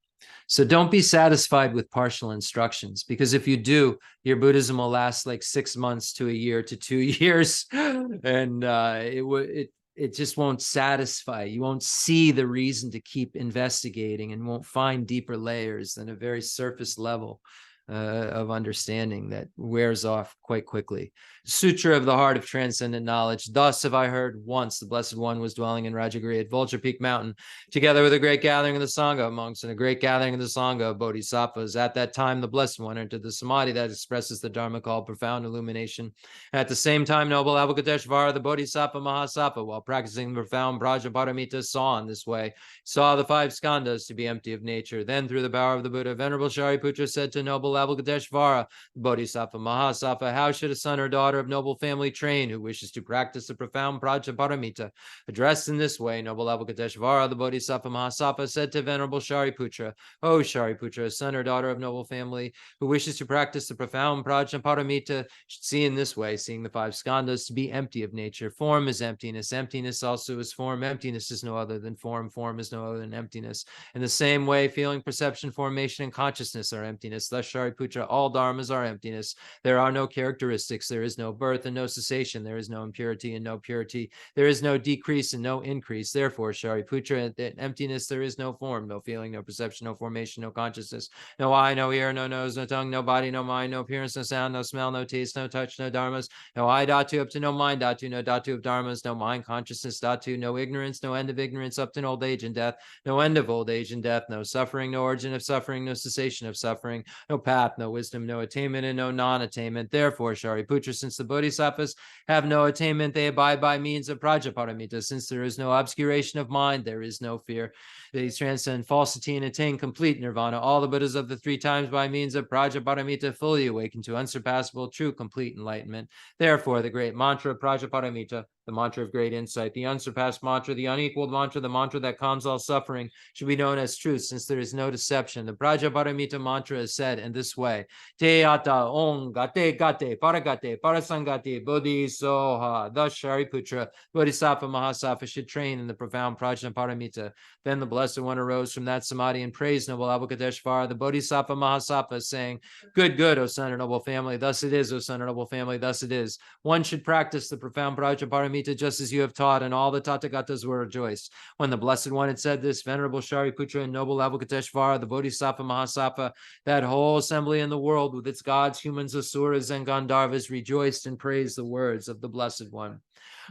So don't be satisfied with partial instructions, because if you do, your Buddhism will last like 6 months to a year to 2 years, and it just won't satisfy. You won't see the reason to keep investigating, and won't find deeper layers than a very surface level of understanding that wears off quite quickly. Sutra of the Heart of Transcendent Knowledge. Thus have I heard once the Blessed One was dwelling in Rajagiri at Vulture Peak Mountain, together with a great gathering of the Sangha of monks and a great gathering of the Sangha of bodhisattvas. At that time, the Blessed One entered the samadhi that expresses the Dharma called profound illumination. At the same time, noble Avalokiteshvara, the Bodhisattva Mahasattva, while practicing the profound Prajaparamita, saw in this way, saw the 5 skandhas to be empty of nature. Then, through the power of the Buddha, Venerable Shariputra said to noble Avalokiteshvara, Bodhisattva Mahasattva, how should a son or daughter of noble family train who wishes to practice the profound Prajaparamita? Addressed in this way, noble Avalokiteshvara, the Bodhisattva Mahasattva, said to Venerable Shariputra, O Shariputra, a son or daughter of noble family who wishes to practice the profound Prajaparamita should see in this way, seeing the 5 skandhas to be empty of nature. Form is emptiness. Emptiness also is form. Emptiness is no other than form. Form is no other than emptiness. In the same way, feeling, perception, formation, and consciousness are emptiness. Thus, Shariputra, all dharmas are emptiness. There are no characteristics. There is no birth and no cessation. There is no impurity and no purity. There is no decrease and no increase. Therefore, Shariputra, in emptiness there is no form, no feeling, no perception, no formation, no consciousness, no eye, no ear, no nose, no tongue, no body, no mind, no appearance, no sound, no smell, no taste, no touch, no dharmas, no eye dhatu up to no mind dhatu, no dhatu of dharmas, no mind consciousness dhatu, no ignorance, no end of ignorance up to old age and death, no end of old age and death, no suffering, no origin of suffering, no cessation of suffering, no path, no wisdom, no attainment, and no non-attainment. Therefore, Shariputra, since the bodhisattvas have no attainment, they abide by means of Prajaparamita. Since there is no obscuration of mind, there is no fear. They transcend falsity and attain complete nirvana. All the Buddhas of the 3 times by means of Prajaparamita fully awaken to unsurpassable, true, complete enlightenment. Therefore, the great mantra of Prajaparamita, the mantra of great insight, the unsurpassed mantra, the unequaled mantra, the mantra that calms all suffering, should be known as truth, since there is no deception. The Prajaparamita mantra is said in this way: Te ata on gate gate paragate parasangate bodhi soha. Thus, Shariputra, Bodhisattva Mahasattva, should train in the profound Prajaparamita. Then the Blessed One arose from that samadhi and praised noble Avalokiteshvara, the Bodhisattva Mahasattva, saying, Good, good, O son of noble family. Thus it is, O son of noble family. Thus it is. One should practice the profound Prajaparamita just as you have taught, and all the Tathagatas were rejoiced. When the Blessed One had said this, Venerable Shariputra and noble Avalokiteshvara, the Bodhisattva Mahasattva, that whole assembly in the world with its gods, humans, asuras, and Gandharvas rejoiced and praised the words of the Blessed One.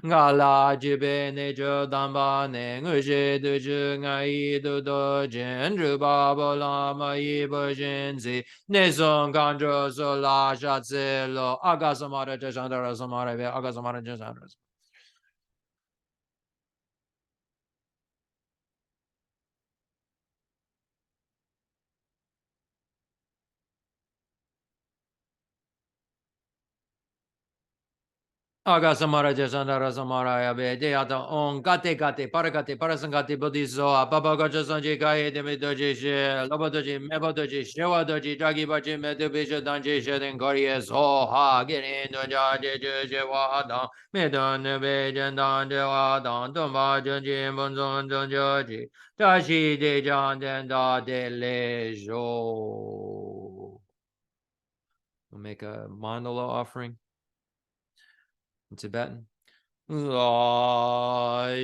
Ngala jibe nejo damba ne nguje duju ngai du do jen ru ba bo la ma yi bo jen zi ne zong gandro zo la sha zi lo agasamara jasandara samara ve agasamara jasandara. Agasamara jasandara samara ya be de ata on gate gate parasangate buddhiso baba gaja sanji kai de me doji she lobo doji mebo doji shewa doji jagi baji me de bisha danji she den gori so ha girin do ja je je je wa da me don ne be jan dan de wa dan don ba jan ji bon zon don joji da shi de jan den da de le jo. We'll make a mandala offering in Tibetan. Lai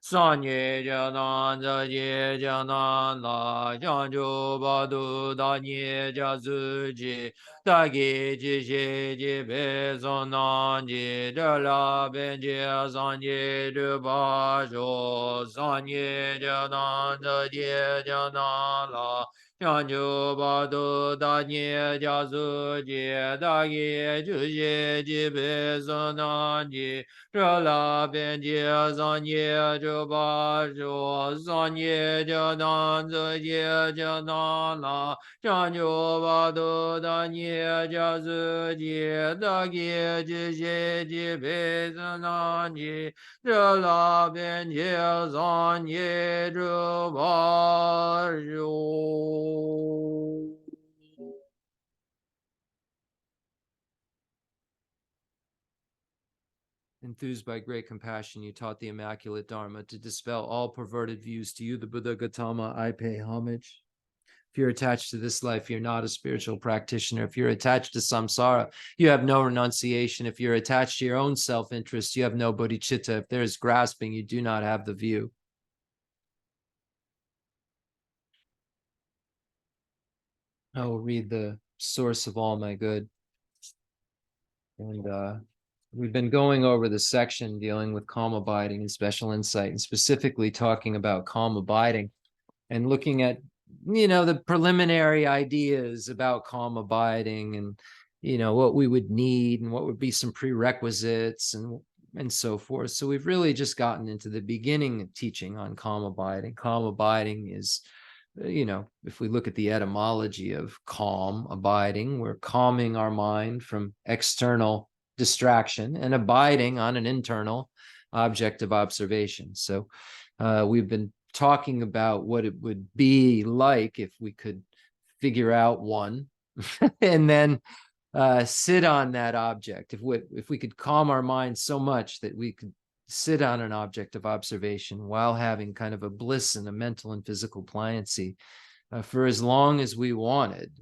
Sanye janan ja ye janan la janjo badu da nye ja zu ji da ge ji she ji be son nan ji de la ben ji san ye de ba jo sanye janan ja ye janan la janjo badu da nye ja zu ji da ge ji she ji be son nan ji la ben jie zan ye zhe ba zhuo zan ye jie dan zi ye jie dan la zhan jiu ba du dan ye jia zi jie da ge ji xie ji bei zi nan ji zhe la ben jie zan ye zhe ba zhuo. Enthused by great compassion, you taught the immaculate Dharma to dispel all perverted views. To you, the Buddha Gautama, I pay homage. If you're attached to this life, you're not a spiritual practitioner. If you're attached to samsara, you have no renunciation. If you're attached to your own self-interest, you have no bodhicitta. If there is grasping, you do not have the view. I will read the source of all my good. And we've been going over the section dealing with calm abiding and special insight, and specifically talking about calm abiding and looking at, the preliminary ideas about calm abiding and, what we would need and what would be some prerequisites and so forth. So we've really just gotten into the beginning of teaching on calm abiding. Calm abiding is, if we look at the etymology of calm abiding, we're calming our mind from external distraction and abiding on an internal object of observation. So we've been talking about what it would be like if we could figure out one and then sit on that object. If we could calm our mind so much that we could sit on an object of observation while having kind of a bliss and a mental and physical pliancy for as long as we wanted,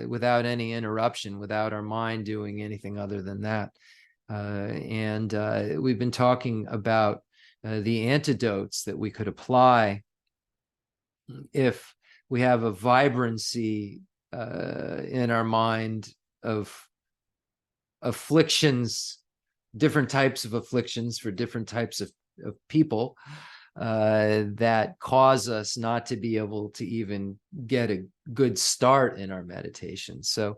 without any interruption, without our mind doing anything other than that. And we've been talking about the antidotes that we could apply if we have a vibrancy in our mind of afflictions, different types of afflictions for different types of people that cause us not to be able to even get a good start in our meditation. So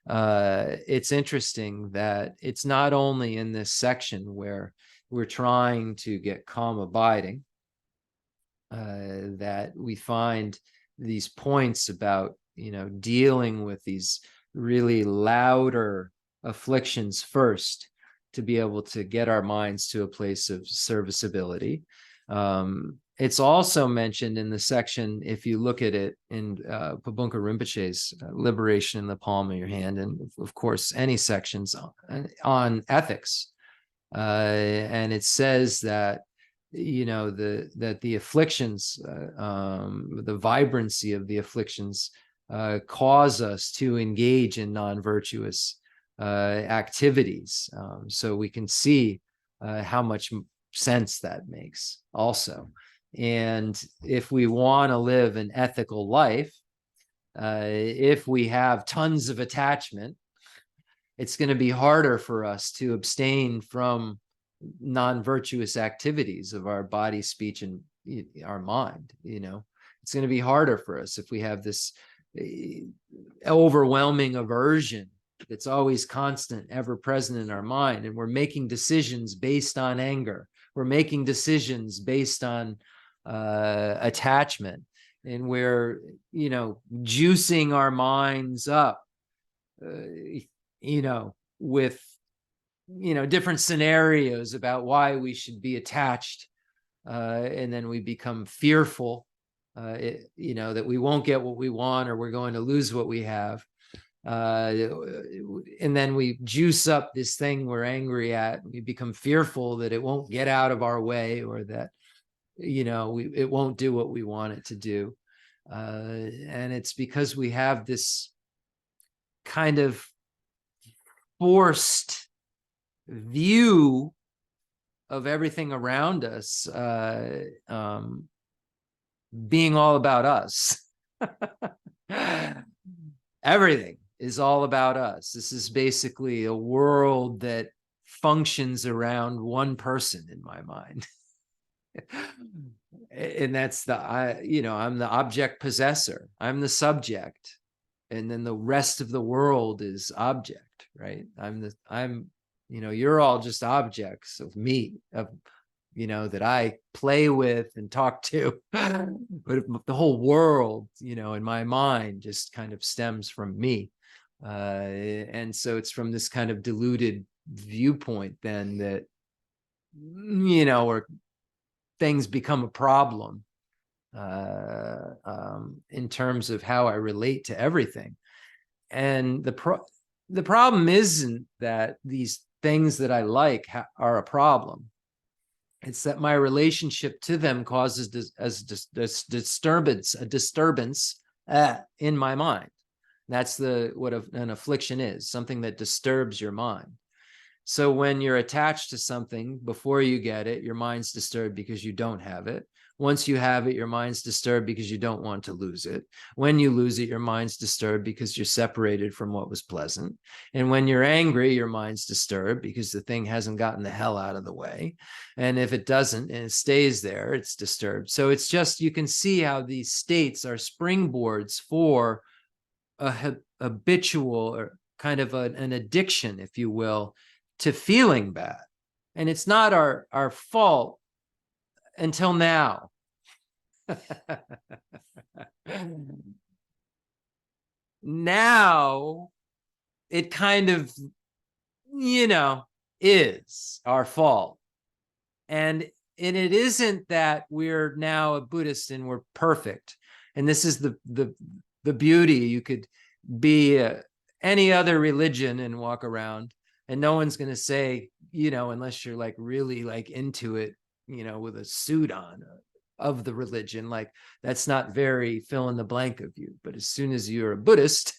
it's interesting that it's not only in this section where we're trying to get calm abiding that we find these points about, dealing with these really louder afflictions first to be able to get our minds to a place of serviceability. It's also mentioned in the section, if you look at it in Pabunka Rinpoche's Liberation in the Palm of Your Hand, and of course, any sections on ethics, And it says that, that the afflictions, the vibrancy of the afflictions, cause us to engage in non-virtuous activities. So we can see how much sense that makes also. And if we want to live an ethical life, if we have tons of attachment, it's going to be harder for us to abstain from non-virtuous activities of our body, speech, and our mind. It's going to be harder for us if we have this overwhelming aversion that's always constant, ever present in our mind, and we're making decisions based on anger. We're making decisions based on attachment, and we're juicing our minds up with different scenarios about why we should be attached, and then we become fearful that we won't get what we want, or we're going to lose what we have, and then we juice up this thing we're angry at. We become fearful that it won't get out of our way, or that it won't do what we want it to do, and it's because we have this kind of forced view of everything around us being all about us. Everything is all about us. This is basically a world that functions around one person in my mind. And that's I'm the object possessor. I'm the subject. And then the rest of the world is object, right? You're all just objects of me, that I play with and talk to. But the whole world, in my mind, just kind of stems from me. And so it's from this kind of diluted viewpoint then that, where things become a problem in terms of how I relate to everything. And the problem isn't that these things that I like are a problem. It's that my relationship to them causes a disturbance in my mind. That's what an affliction is, something that disturbs your mind. So when you're attached to something, before you get it, your mind's disturbed because you don't have it. Once you have it, your mind's disturbed because you don't want to lose it. When you lose it, your mind's disturbed because you're separated from what was pleasant. And when you're angry, your mind's disturbed because the thing hasn't gotten the hell out of the way. And if it doesn't and it stays there, it's disturbed. So it's just, you can see how these states are springboards for a habitual, or kind of an addiction, if you will, to feeling bad. And it's not our fault until now. Now it kind of, is our fault. And it isn't that we're now a Buddhist and we're perfect. And this is the beauty. You could be any other religion and walk around, and no one's going to say, unless you're like really like into it, with a suit on of the religion, like that's not very fill in the blank of you. But as soon as you're a Buddhist,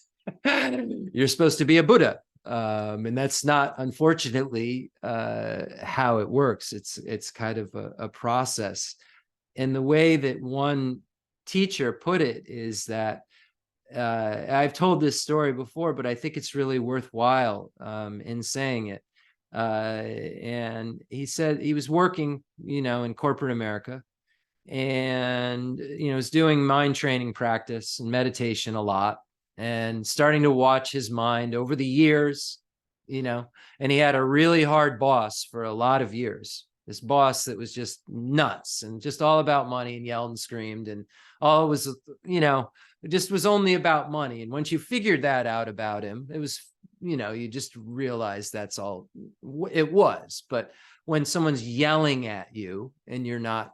you're supposed to be a Buddha. And that's not, unfortunately, how it works. It's kind of a process. And the way that one teacher put it is that, I've told this story before, but I think it's really worthwhile in saying it. And he said he was working, in corporate America, and, was doing mind training practice and meditation a lot, and starting to watch his mind over the years, and he had a really hard boss for a lot of years. This boss that was just nuts and just all about money and yelled and screamed, and all it was, it just was only about money. And once you figured that out about him, it was, you just realize that's all it was. But when someone's yelling at you and you're not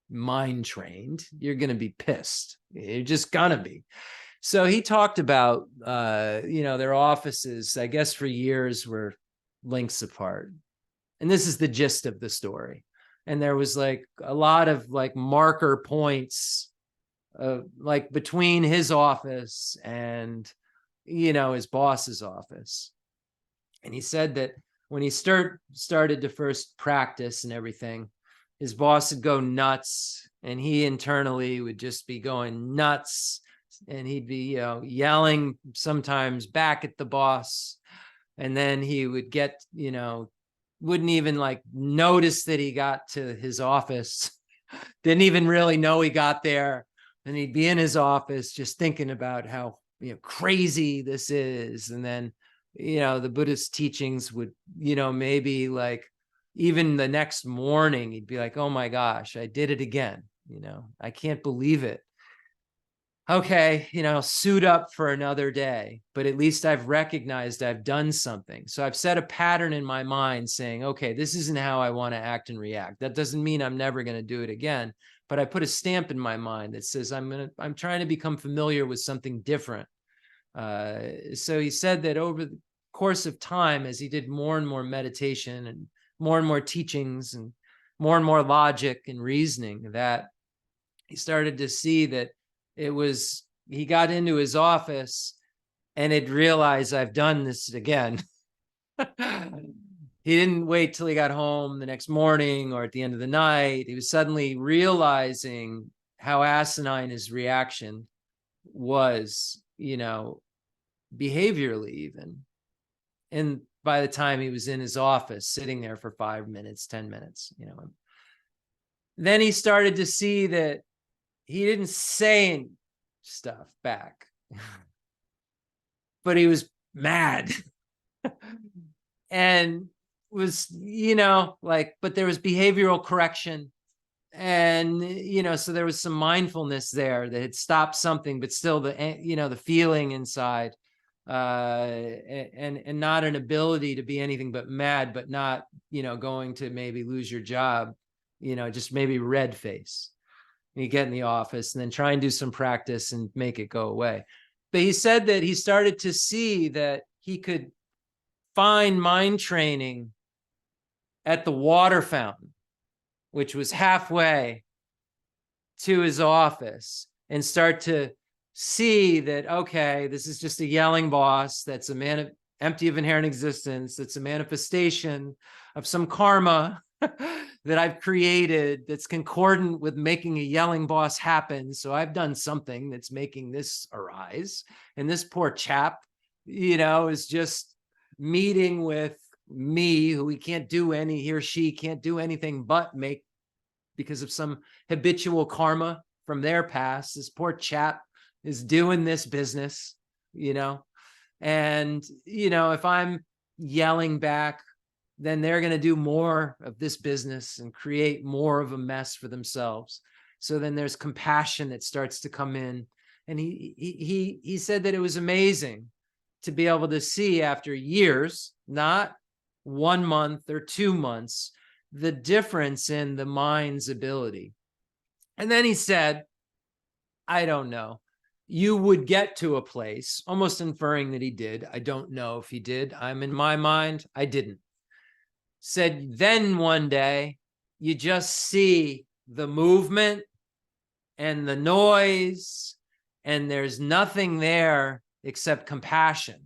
mind trained, you're going to be pissed. You're just going to be. So he talked about, their offices, I guess for years, were lengths apart. And this is the gist of the story. And there was like a lot of like marker points, like between his office and, his boss's office. And he said that when he started to first practice and everything, his boss would go nuts, and he internally would just be going nuts, and he'd be yelling sometimes back at the boss, and then he would get wouldn't even like notice that he got to his office, didn't even really know he got there, and he'd be in his office just thinking about how crazy this is. And then the Buddhist teachings would maybe like even the next morning he'd be like, oh my gosh, I did it again, I can't believe it. Okay, suit up for another day, but at least I've recognized I've done something. So I've set a pattern in my mind saying, okay, this isn't how I want to act and react. That doesn't mean I'm never going to do it again, but I put a stamp in my mind that says I'm trying to become familiar with something different. So he said that over the course of time, as he did more and more meditation and more teachings and more logic and reasoning, that he started to see that he got into his office and had realized, I've done this again. He didn't wait till he got home the next morning or at the end of the night. He was suddenly realizing how asinine his reaction was, behaviorally even. And by the time he was in his office, sitting there for 5 minutes, 10 minutes, then he started to see that he didn't say stuff back, but he was mad and was, but there was behavioral correction. And, so there was some mindfulness there that had stopped something, but still the feeling inside, and not an ability to be anything but mad, but not, going to maybe lose your job, just maybe red face. You get in the office and then try and do some practice and make it go away. But he said that he started to see that he could find mind training at the water fountain, which was halfway to his office, and start to see that, okay, this is just a yelling boss that's empty of inherent existence. That's a manifestation of some karma that I've created that's concordant with making a yelling boss happen. So I've done something that's making this arise. And this poor chap, is just meeting with me, who he or she can't do anything but make, because of some habitual karma from their past. This poor chap is doing this business, and, if I'm yelling back, then they're going to do more of this business and create more of a mess for themselves. So then there's compassion that starts to come in. And he said that it was amazing to be able to see after years, not 1 month or 2 months, the difference in the mind's ability. And then he said, I don't know, you would get to a place, almost inferring that he did. I don't know if he did. In my mind, I didn't. Said then one day you just see the movement and the noise, and there's nothing there except compassion.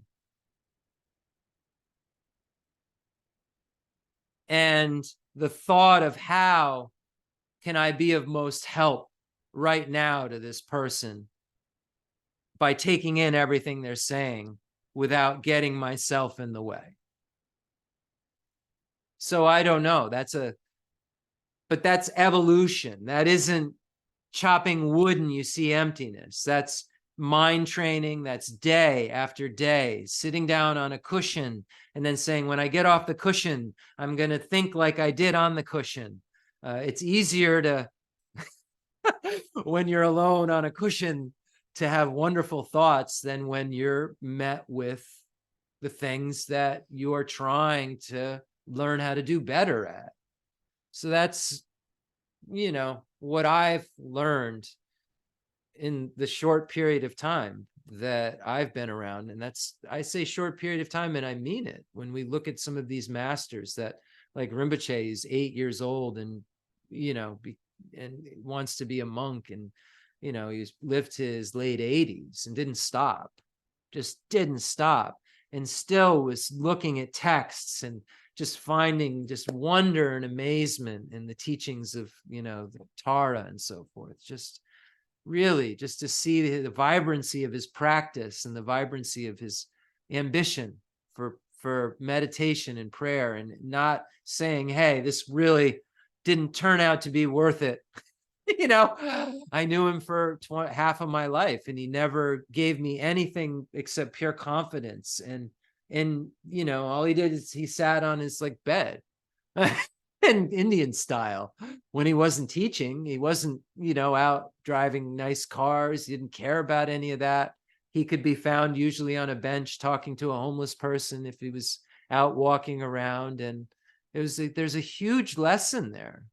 And the thought of, how can I be of most help right now to this person by taking in everything they're saying without getting myself in the way. So I don't know. But that's evolution. That isn't chopping wood and you see emptiness. That's mind training. That's day after day, sitting down on a cushion and then saying, when I get off the cushion, I'm going to think like I did on the cushion. It's easier to, when you're alone on a cushion, to have wonderful thoughts than when you're met with the things that you are trying to learn how to do better at. So that's, what I've learned in the short period of time that I've been around. And I say short period of time, and I mean it. When we look at some of these masters that like Rinpoche is 8 years old and, and wants to be a monk, and, he's lived to his late 80s and just didn't stop, and still was looking at texts and just finding just wonder and amazement in the teachings of, the Tara and so forth. Just really just to see the vibrancy of his practice and the vibrancy of his ambition for meditation and prayer, and not saying, hey, this really didn't turn out to be worth it. I knew him for half of my life, and he never gave me anything except pure confidence. And all he did is he sat on his like bed and Indian style when he wasn't teaching. He wasn't, out driving nice cars. He didn't care about any of that. He could be found usually on a bench talking to a homeless person if he was out walking around. And there's a huge lesson there.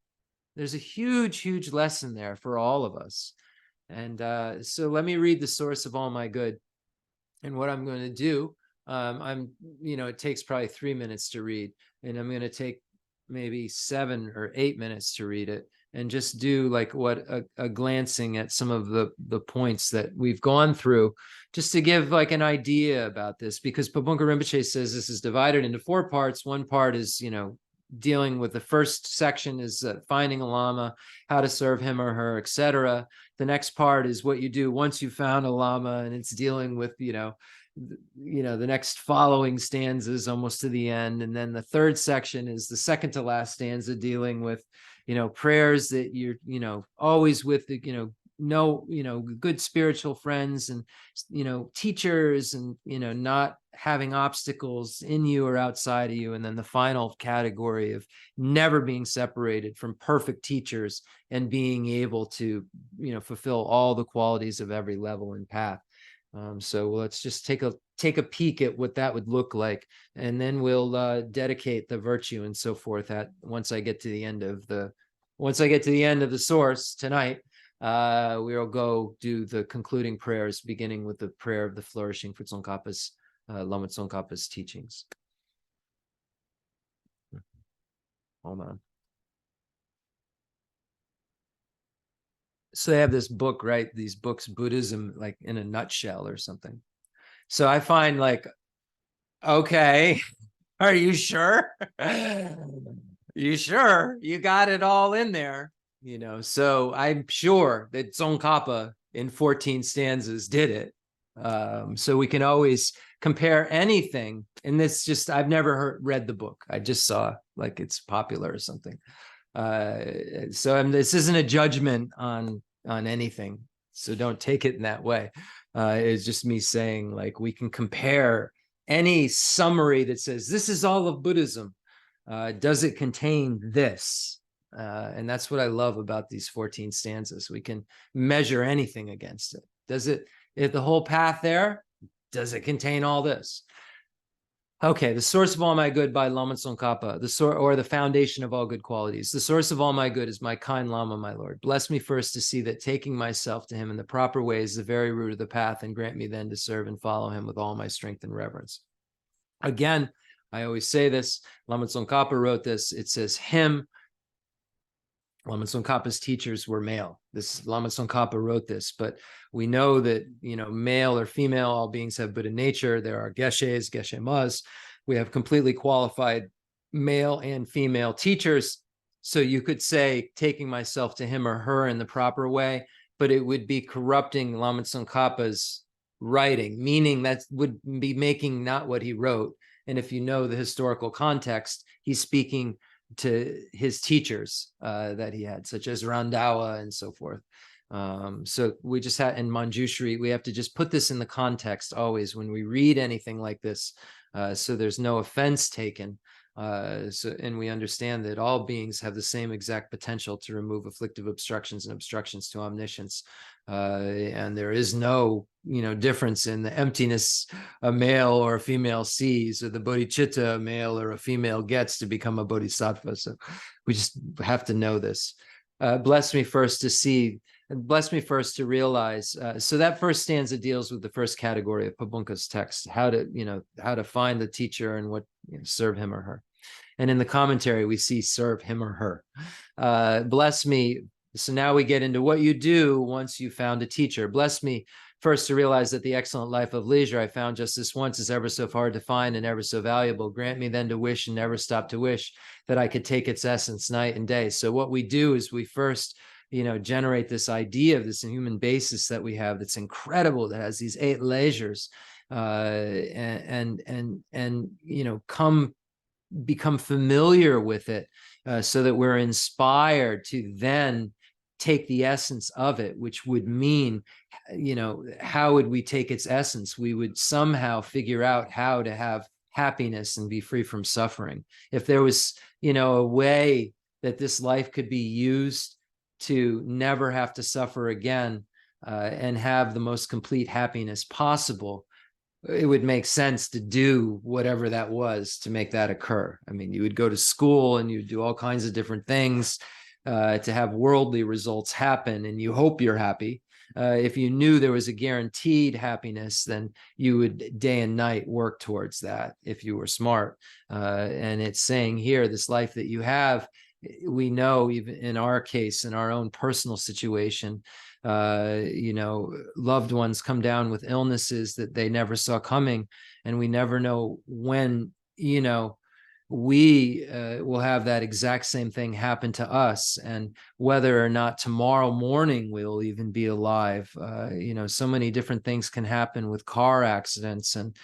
There's a huge, huge lesson there for all of us. And so let me read the source of all my good. And what I'm going to do, it takes probably 3 minutes to read, and I'm going to take maybe 7 or 8 minutes to read it, and just do like a glancing at some of the points that we've gone through, just to give like an idea about this, because Pabunka Rinpoche says this is divided into 4 parts. One part is, dealing with the first section is finding a lama, how to serve him or her, etc. The next part is what you do once you found a lama, and it's dealing with, the next following stanzas almost to the end. And then the third section is the second to last stanza, dealing with, prayers that you're, always with the, good spiritual friends and, teachers, and, not having obstacles in you or outside of you. And then the final category of never being separated from perfect teachers and being able to, fulfill all the qualities of every level and path. So let's just take a peek at what that would look like, and then we'll dedicate the virtue and so forth once I get to the end of the source tonight. We'll go do the concluding prayers, beginning with the prayer of the flourishing for Tsongkhapa's Lama Tsongkhapa's teachings. Hold on. So they have this book, right? These books, Buddhism, like in a nutshell or something. So I find like, okay, are you sure? You sure? You got it all in there, So I'm sure that Tsongkhapa in 14 stanzas did it. So we can always compare anything. And I've never read the book. I just saw like it's popular or something. So this isn't a judgment on anything. So don't take it in that way. It's just me saying like we can compare any summary that says this is all of Buddhism. Does it contain this? And that's what I love about these 14 stanzas. We can measure anything against it. If the whole path there, does it contain all this? Okay, the source of all my good by Lama Tsongkhapa, the foundation of all good qualities. The source of all my good is my kind Lama, my Lord. Bless me first to see that taking myself to him in the proper way is the very root of the path, and grant me then to serve and follow him with all my strength and reverence. Again, I always say this, Lama Tsongkhapa wrote this, it says him. Lama Tsongkhapa's teachers were male. Lama Tsongkhapa wrote this, but we know that, male or female, all beings have Buddha nature. There are geshes, geshe-mas. We have completely qualified male and female teachers. So you could say taking myself to him or her in the proper way, but it would be corrupting Lama Tsongkhapa's writing, meaning that would be making not what he wrote. And if you know the historical context, he's speaking to his teachers that he had, such as Randawa and so forth. So we just had in Manjushri, we have to just put this in the context always when we read anything like this, so there's no offense taken. And we understand that all beings have the same exact potential to remove afflictive obstructions and obstructions to omniscience. And there is no, difference in the emptiness a male or a female sees, or the bodhicitta a male or a female gets to become a bodhisattva. So we just have to know this. Bless me first to see, and bless me first to realize. So that first stanza deals with the first category of Pabunka's text, how to find the teacher and what serve him or her. And in the commentary, we see serve him or her. Bless me. So now we get into what you do once you found a teacher. Bless me first to realize that the excellent life of leisure I found just this once is ever so hard to find and ever so valuable. Grant me then to wish and never stop to wish that I could take its essence night and day. So what we do is we first, generate this idea of this human basis that we have that's incredible, that has these 8 leisures, and become familiar with it, so that we're inspired to then take the essence of it, which would mean, how would we take its essence? We would somehow figure out how to have happiness and be free from suffering. If there was, a way that this life could be used to never have to suffer again, and have the most complete happiness possible, it would make sense to do whatever that was to make that occur. I mean, you would go to school and you do all kinds of different things to have worldly results happen, and you hope you're happy. If you knew there was a guaranteed happiness, then you would day and night work towards that if you were smart. And it's saying here, this life that you have, we know, even in our case, in our own personal situation, loved ones come down with illnesses that they never saw coming, and we never know when, we will have that exact same thing happen to us, and whether or not tomorrow morning we'll even be alive. So many different things can happen with car accidents, and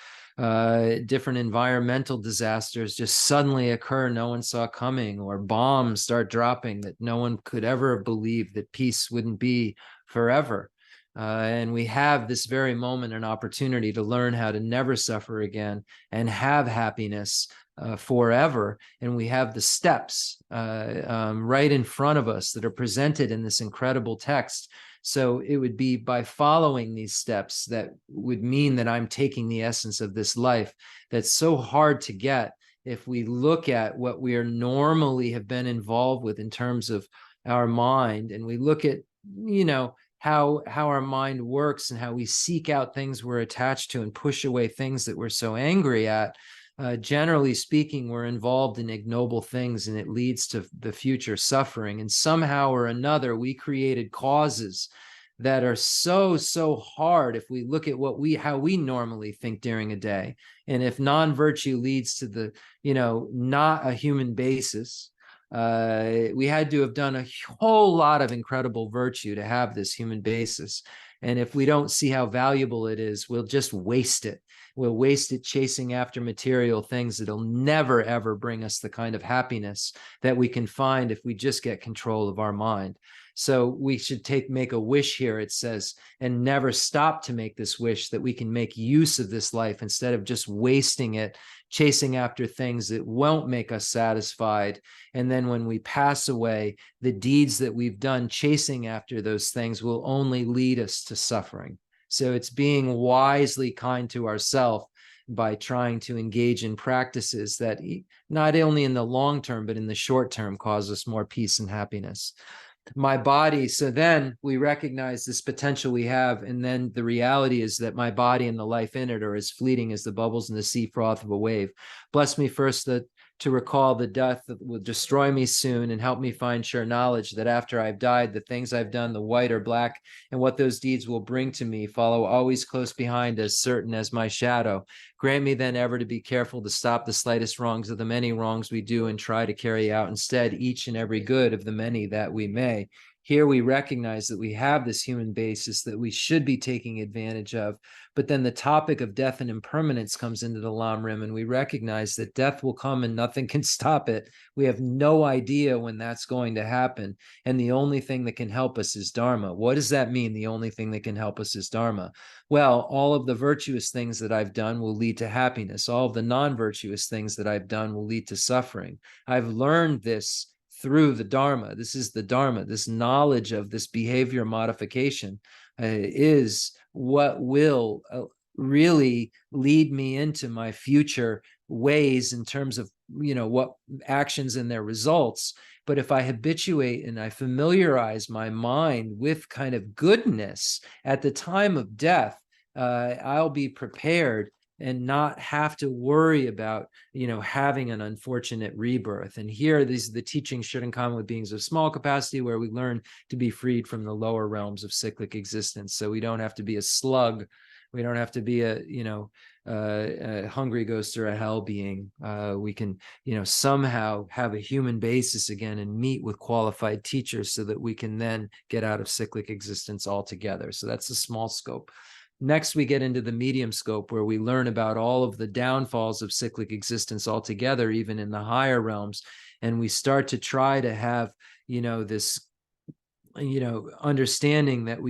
different environmental disasters just suddenly occur no one saw coming, or bombs start dropping that no one could ever believe that peace wouldn't be forever. And we have this very moment an opportunity to learn how to never suffer again and have happiness forever. And we have the steps right in front of us that are presented in this incredible text. So it would be by following these steps that would mean that I'm taking the essence of this life that's so hard to get if we look at what we are normally have been involved with in terms of our mind, and we look at, how our mind works and how we seek out things we're attached to and push away things that we're so angry at. Generally speaking, we're involved in ignoble things, and it leads to the future suffering. And somehow or another, we created causes that are so hard if we look at how we normally think during a day. And if non-virtue leads to the, not a human basis, we had to have done a whole lot of incredible virtue to have this human basis. And if we don't see how valuable it is, we'll just waste it. We'll waste it chasing after material things that'll never, ever bring us the kind of happiness that we can find if we just get control of our mind. So we should make a wish here, it says, and never stop to make this wish, that we can make use of this life instead of just wasting it, chasing after things that won't make us satisfied. And then when we pass away, the deeds that we've done chasing after those things will only lead us to suffering. So it's being wisely kind to ourselves by trying to engage in practices that not only in the long term, but in the short term cause us more peace and happiness. My body. So then we recognize this potential we have. And then the reality is that my body and the life in it are as fleeting as the bubbles in the sea froth of a wave. Bless me first to recall the death that will destroy me soon, and help me find sure knowledge that after I've died, the things I've done, the white or black, and what those deeds will bring to me, follow always close behind, as certain as my shadow. Grant me then ever to be careful to stop the slightest wrongs of the many wrongs we do, and try to carry out instead each and every good of the many that we may. Here we recognize that we have this human basis that we should be taking advantage of. But then the topic of death and impermanence comes into the Lam Rim, and we recognize that death will come and nothing can stop it. We have no idea when that's going to happen. And the only thing that can help us is Dharma. What does that mean? The only thing that can help us is Dharma. Well, all of the virtuous things that I've done will lead to happiness. All of the non-virtuous things that I've done will lead to suffering. I've learned this through the Dharma. This is the Dharma. This knowledge of this behavior modification is what will really lead me into my future ways in terms of, what actions and their results. But if I habituate and I familiarize my mind with kind of goodness at the time of death, I'll be prepared and not have to worry about, having an unfortunate rebirth. And here, these are the teachings shared in common with beings of small capacity, where we learn to be freed from the lower realms of cyclic existence. So we don't have to be a slug. We don't have to be a hungry ghost or a hell being. We can, somehow have a human basis again and meet with qualified teachers so that we can then get out of cyclic existence altogether. So that's the small scope. Next, we get into the medium scope, where we learn about all of the downfalls of cyclic existence altogether, even in the higher realms. And we start to try to have, this, understanding that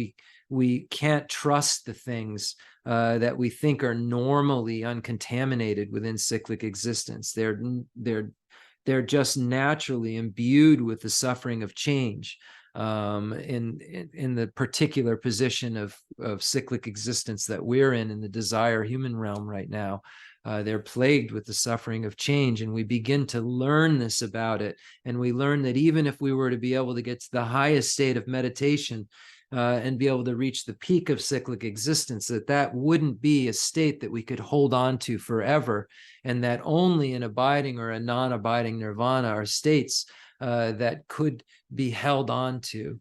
we can't trust the things that we think are normally uncontaminated within cyclic existence. They're just naturally imbued with the suffering of change. In the particular position of cyclic existence that we're in the desire human realm right now, they're plagued with the suffering of change, and we begin to learn this about it. And we learn that even if we were to be able to get to the highest state of meditation and be able to reach the peak of cyclic existence, that wouldn't be a state that we could hold on to forever, and that only an abiding or a non-abiding nirvana are states that could be held on to.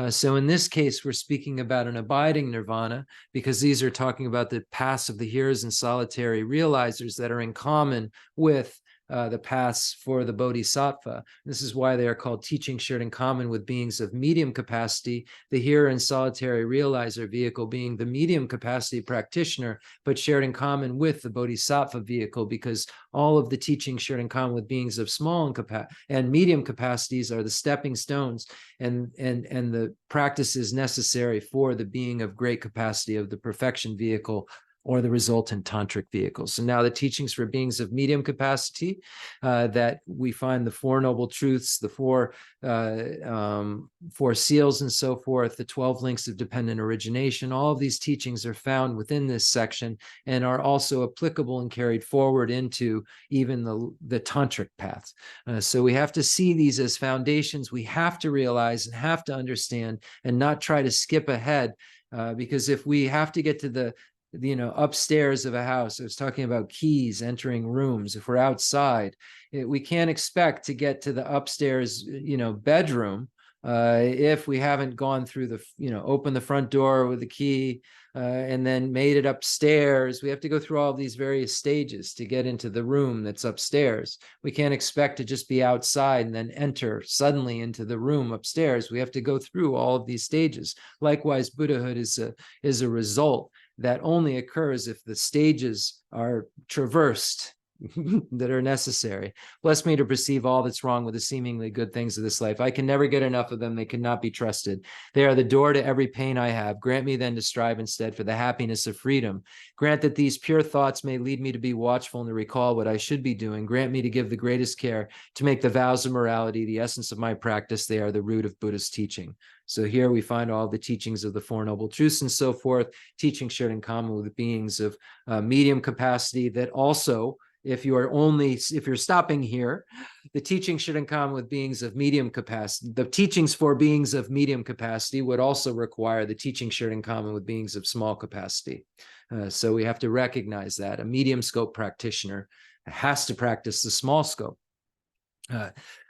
So in this case, we're speaking about an abiding nirvana, because these are talking about the paths of the hearers and solitary realizers that are in common with the paths for the bodhisattva. This is why they are called teachings shared in common with beings of medium capacity, the hearer and solitary realizer vehicle being the medium capacity practitioner, but shared in common with the bodhisattva vehicle, because all of the teachings shared in common with beings of small and medium capacities are the stepping stones and the practices necessary for the being of great capacity of the perfection vehicle, or the resultant tantric vehicles. So now the teachings for beings of medium capacity, that we find the Four Noble Truths, the four seals and so forth, the 12 links of dependent origination. All of these teachings are found within this section and are also applicable and carried forward into even the tantric paths. So we have to see these as foundations. We have to realize and have to understand, and not try to skip ahead, because if we have to get to the upstairs of a house, I was talking about keys entering rooms. If we're outside, we can't expect to get to the upstairs, bedroom, if we haven't gone through open the front door with the key, and then made it upstairs. We have to go through all these various stages to get into the room that's upstairs. We can't expect to just be outside and then enter suddenly into the room upstairs. We have to go through all of these stages. Likewise, Buddhahood is a result that only occurs if the stages are traversed that are necessary. Bless me to perceive all that's wrong with the seemingly good things of this life. I can never get enough of them. They cannot be trusted. They are the door to every pain I have. Grant me then to strive instead for the happiness of freedom. Grant that these pure thoughts may lead me to be watchful and to recall what I should be doing. Grant me to give the greatest care to make the vows of morality the essence of my practice. They are the root of Buddhist teaching. So here we find all the teachings of the Four Noble Truths and so forth, teachings shared in common with beings of medium capacity, that also, if you're stopping here, the teachings shared in common with beings of medium capacity, the teachings for beings of medium capacity would also require the teachings shared in common with beings of small capacity. So we have to recognize that a medium scope practitioner has to practice the small scope.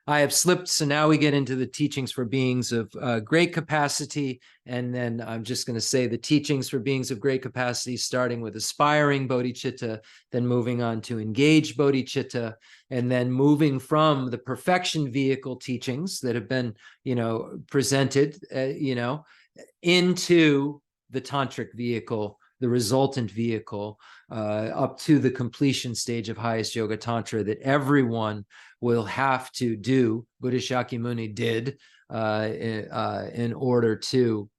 I have slipped, so now we get into the teachings for beings of great capacity, and then I'm just going to say the teachings for beings of great capacity, starting with aspiring bodhicitta, then moving on to engaged bodhicitta, and then moving from the perfection vehicle teachings that have been, presented, into the tantric vehicle, the resultant vehicle, up to the completion stage of highest yoga tantra that everyone will have to do. Buddha Shakyamuni did in order to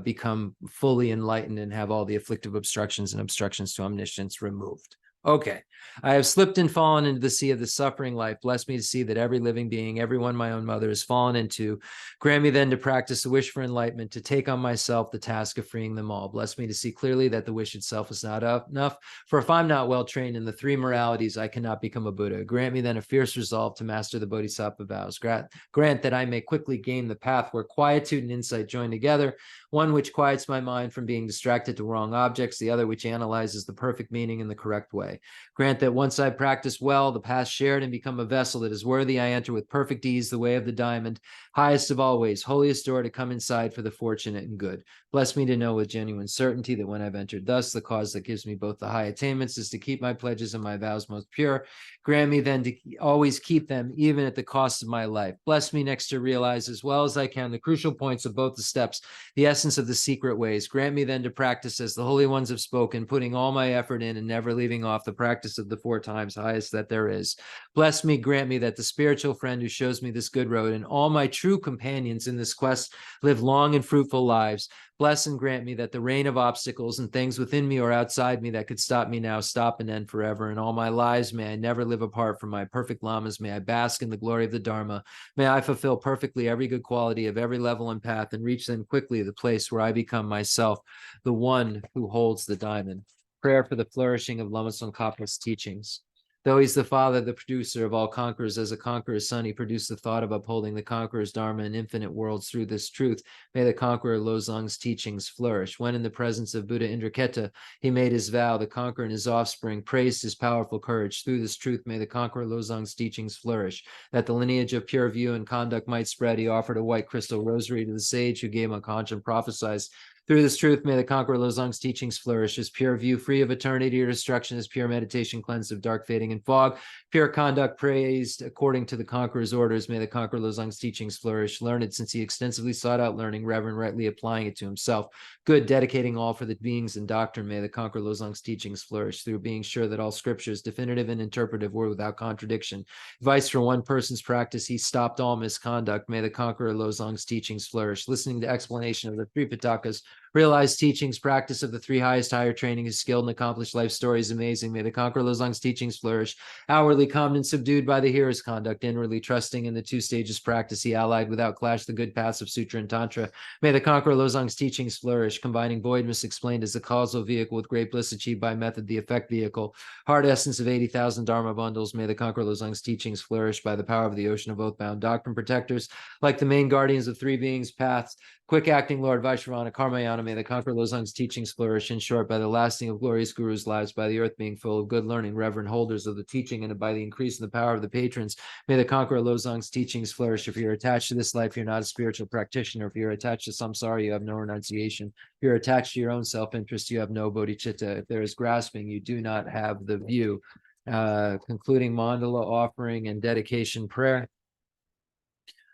become fully enlightened and have all the afflictive obstructions and obstructions to omniscience removed. Okay, I have slipped and fallen into the sea of the suffering life. Bless me to see that every living being, everyone my own mother, has fallen into. Grant me then to practice the wish for enlightenment, to take on myself the task of freeing them all. Bless me to see clearly that the wish itself is not enough. For if I'm not well trained in the three moralities, I cannot become a Buddha. Grant me then a fierce resolve to master the bodhisattva vows. Grant that I may quickly gain the path where quietude and insight join together, one which quiets my mind from being distracted to wrong objects, the other which analyzes the perfect meaning in the correct way. way. Grant that once I practice well, the path shared, and become a vessel that is worthy, I enter with perfect ease the way of the diamond, highest of all ways, holiest door to come inside for the fortunate and good. Bless me to know with genuine certainty that when I've entered thus, the cause that gives me both the high attainments is to keep my pledges and my vows most pure. Grant me then to always keep them, even at the cost of my life. Bless me next to realize as well as I can the crucial points of both the steps, the essence of the secret ways. Grant me then to practice as the holy ones have spoken, putting all my effort in and never leaving off the practice of the 4 times highest that there is. Bless me, grant me that the spiritual friend who shows me this good road and all my true companions in this quest live long and fruitful lives. Bless and grant me that the rain of obstacles and things within me or outside me that could stop me now stop and end forever. In all my lives, may I never live apart from my perfect lamas. May I bask in the glory of the Dharma. May I fulfill perfectly every good quality of every level and path and reach then quickly the place where I become myself, the one who holds the diamond. Prayer for the flourishing of Lama Tsongkhapa's teachings. Though he's the father, the producer of all conquerors, as a conqueror's son, he produced the thought of upholding the conqueror's Dharma in infinite worlds through this truth. May the conqueror Lozong's teachings flourish. When in the presence of Buddha Indraketa, he made his vow, the conqueror and his offspring praised his powerful courage. Through this truth, may the conqueror Lozong's teachings flourish. That the lineage of pure view and conduct might spread, he offered a white crystal rosary to the sage who gave him a conch and prophesied. Through this truth, may the conqueror Lozong's teachings flourish. His pure view, free of eternity or destruction, his pure meditation cleansed of dark fading and fog, pure conduct praised according to the conqueror's orders. May the conqueror Lozong's teachings flourish. Learned since he extensively sought out learning, reverend, rightly applying it to himself. Good, dedicating all for the beings and doctrine. May the conqueror Lozong's teachings flourish. Through being sure that all scriptures, definitive and interpretive, were without contradiction. Advice for one person's practice, he stopped all misconduct. May the conqueror Lozong's teachings flourish. Listening to explanation of the 3 Pitakas, realized teachings, practice of the 3 highest higher training, his skilled and accomplished life story is amazing. May the conqueror Lozong's teachings flourish. Outwardly calmed and subdued by the hearer's conduct, inwardly trusting in the 2 stages practice, he allied without clash the good paths of Sutra and Tantra. May the conqueror Lozong's teachings flourish, combining voidness explained as the causal vehicle with great bliss achieved by method, the effect vehicle. Heart essence of 80,000 Dharma bundles. May the conqueror Lozong's teachings flourish by the power of the ocean of oath-bound doctrine protectors, like the main guardians of 3 beings' paths. Quick acting Lord Vaishravana Karmayana, may the conqueror Lozong's teachings flourish. In short, by the lasting of glorious gurus' lives, by the earth being full of good learning, reverend holders of the teaching, and by the increase in the power of the patrons, may the conqueror Lozong's teachings flourish. If you're attached to this life, you're not a spiritual practitioner. If you're attached to samsara, you have no renunciation. If you're attached to your own self-interest, you have no bodhicitta. If there is grasping, you do not have the view. Concluding mandala offering and dedication prayer.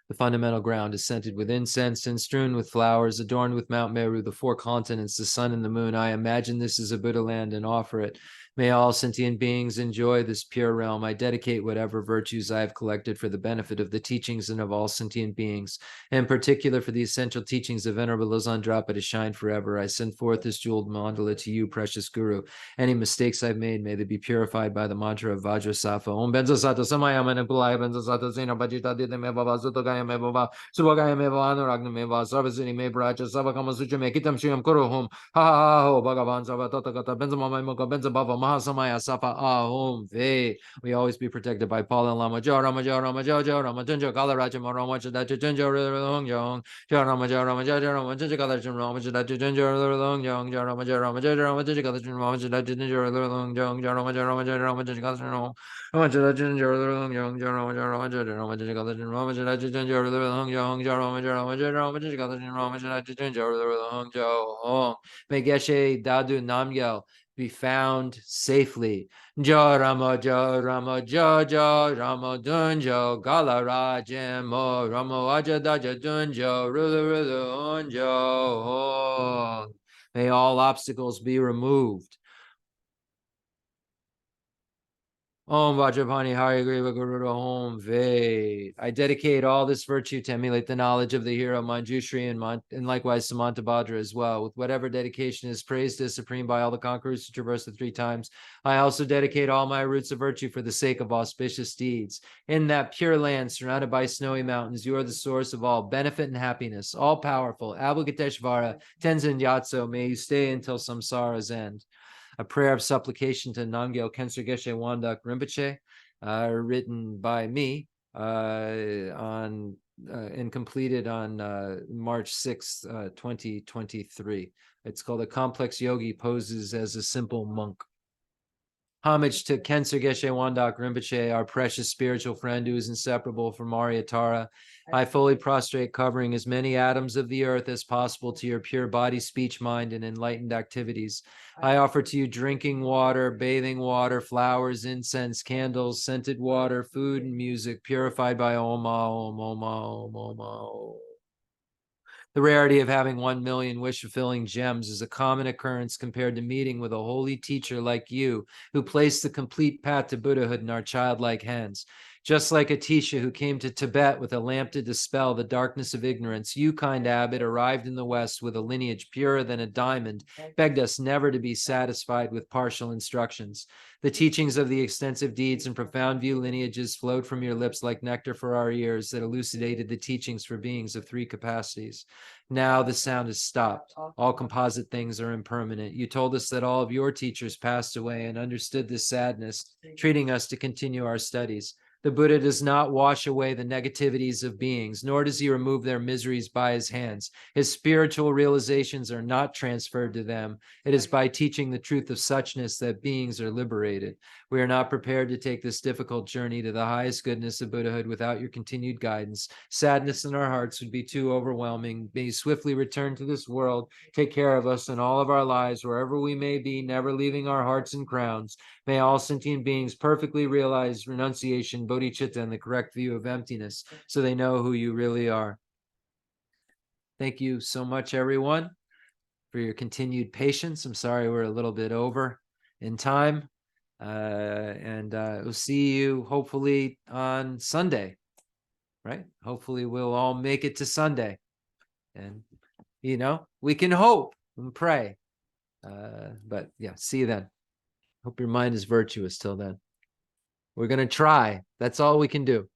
The fundamental ground is scented with incense and strewn with flowers, adorned with Mount Meru, the 4 continents, the sun and the moon. I imagine this is a Buddha land and offer it. May all sentient beings enjoy this pure realm. I dedicate whatever virtues I have collected for the benefit of the teachings and of all sentient beings, in particular for the essential teachings of Venerable Lozandrapa to shine forever. I send forth this jeweled mandala to you, precious Guru. Any mistakes I've made, may they be purified by the mantra of Vajrasattva. Om Benzo Sato Samaya Manipulaya Benzo Sato Zena Bajita Didame Baba Zutogaya Mebaba Subagaya Meba Anuragna Meba Sarvazini Mebraja Savakama Sutra Mekitam Shiam Kuruhum Ha Ha Ho Bhagavan Savatata Benzo Mamaimoka Benzo Baba Mahasamaya Sapa Ahom Ve. We always be protected by Paul and Lama Jo Rama Jo Rama Jo Jo Rama Junjo Kalaraja Marama Chadacha Junjo Rilong Jong Jo Rama Jo Rama Jo Jo Rama Junjo Kalaraja Rama Chadacha Junjo Rilong Jong Jo Rama Jo Rama Jo Rama Junjo Kalaraja Rama Chadacha Junjo Rilong Jong Jo Rama Jo Rama Jo Rama Junjo Kalaraja Rama Chadacha Junjo Rilong Jong Jo Rama Jo Rama Jo Rama Junjo Kalaraja Rama Chadacha Junjo Rilong Jong Jo Rama Jo Rama Jo Rama Junjo Kalaraja Rama Chadacha Junjo Rilong Jo Hong. May Geshe Dadu Namgyal be found safely. Jo Ramo Jo Ramo Jo Jo Ramo Dunjo Gala Rajemo Ramo Ajadaja Dunjo Rulu Rulu Unjo. May all obstacles be removed. Om Vajrapani Hari Griva Guru Om Ve. I dedicate all this virtue to emulate the knowledge of the hero Manjushri and likewise Samantabhadra as well. With whatever dedication is praised as supreme by all the conquerors who traverse the 3 times, I also dedicate all my roots of virtue for the sake of auspicious deeds. In that pure land surrounded by snowy mountains, you are the source of all benefit and happiness, all powerful. Avalokiteshvara, Tenzin Gyatso, may you stay until samsara's end. A prayer of supplication to Namgyal Kensur Geshe Wandak Rinpoche, written by me and completed on March 6th, 2023. It's called A Complex Yogi Poses as a Simple Monk. Homage to Kensur Geshe Wandak Rinpoche, our precious spiritual friend who is inseparable from Arya Tara. I fully prostrate, covering as many atoms of the earth as possible to your pure body, speech, mind, and enlightened activities. I offer to you drinking water, bathing water, flowers, incense, candles, scented water, food, and music, purified by Oma, Om, Oma, Om, Oma, Om. The rarity of having 1 million wish-fulfilling gems is a common occurrence compared to meeting with a holy teacher like you, who placed the complete path to Buddhahood in our childlike hands. Just like Atisha, who came to Tibet with a lamp to dispel the darkness of ignorance, you, kind abbot, arrived in the West with a lineage purer than a diamond, begged us never to be satisfied with partial instructions. The teachings of the extensive deeds and profound view lineages flowed from your lips like nectar for our ears that elucidated the teachings for beings of three capacities. Now the sound has stopped. All composite things are impermanent. You told us that all of your teachers passed away and understood this sadness, treating us to continue our studies. The Buddha does not wash away the negativities of beings, nor does he remove their miseries by his hands. His spiritual realizations are not transferred to them. It is by teaching the truth of suchness that beings are liberated. We are not prepared to take this difficult journey to the highest goodness of Buddhahood without your continued guidance. Sadness in our hearts would be too overwhelming. May you swiftly return to this world, take care of us in all of our lives, wherever we may be, never leaving our hearts and crowns. May all sentient beings perfectly realize renunciation, bodhicitta, and the correct view of emptiness, so they know who you really are. Thank you so much, everyone, for your continued patience. I'm sorry we're a little bit over in time. We'll see you hopefully on Sunday, right? Hopefully we'll all make it to Sunday. And, we can hope and pray. But yeah, see you then. Hope your mind is virtuous till then. We're going to try. That's all we can do.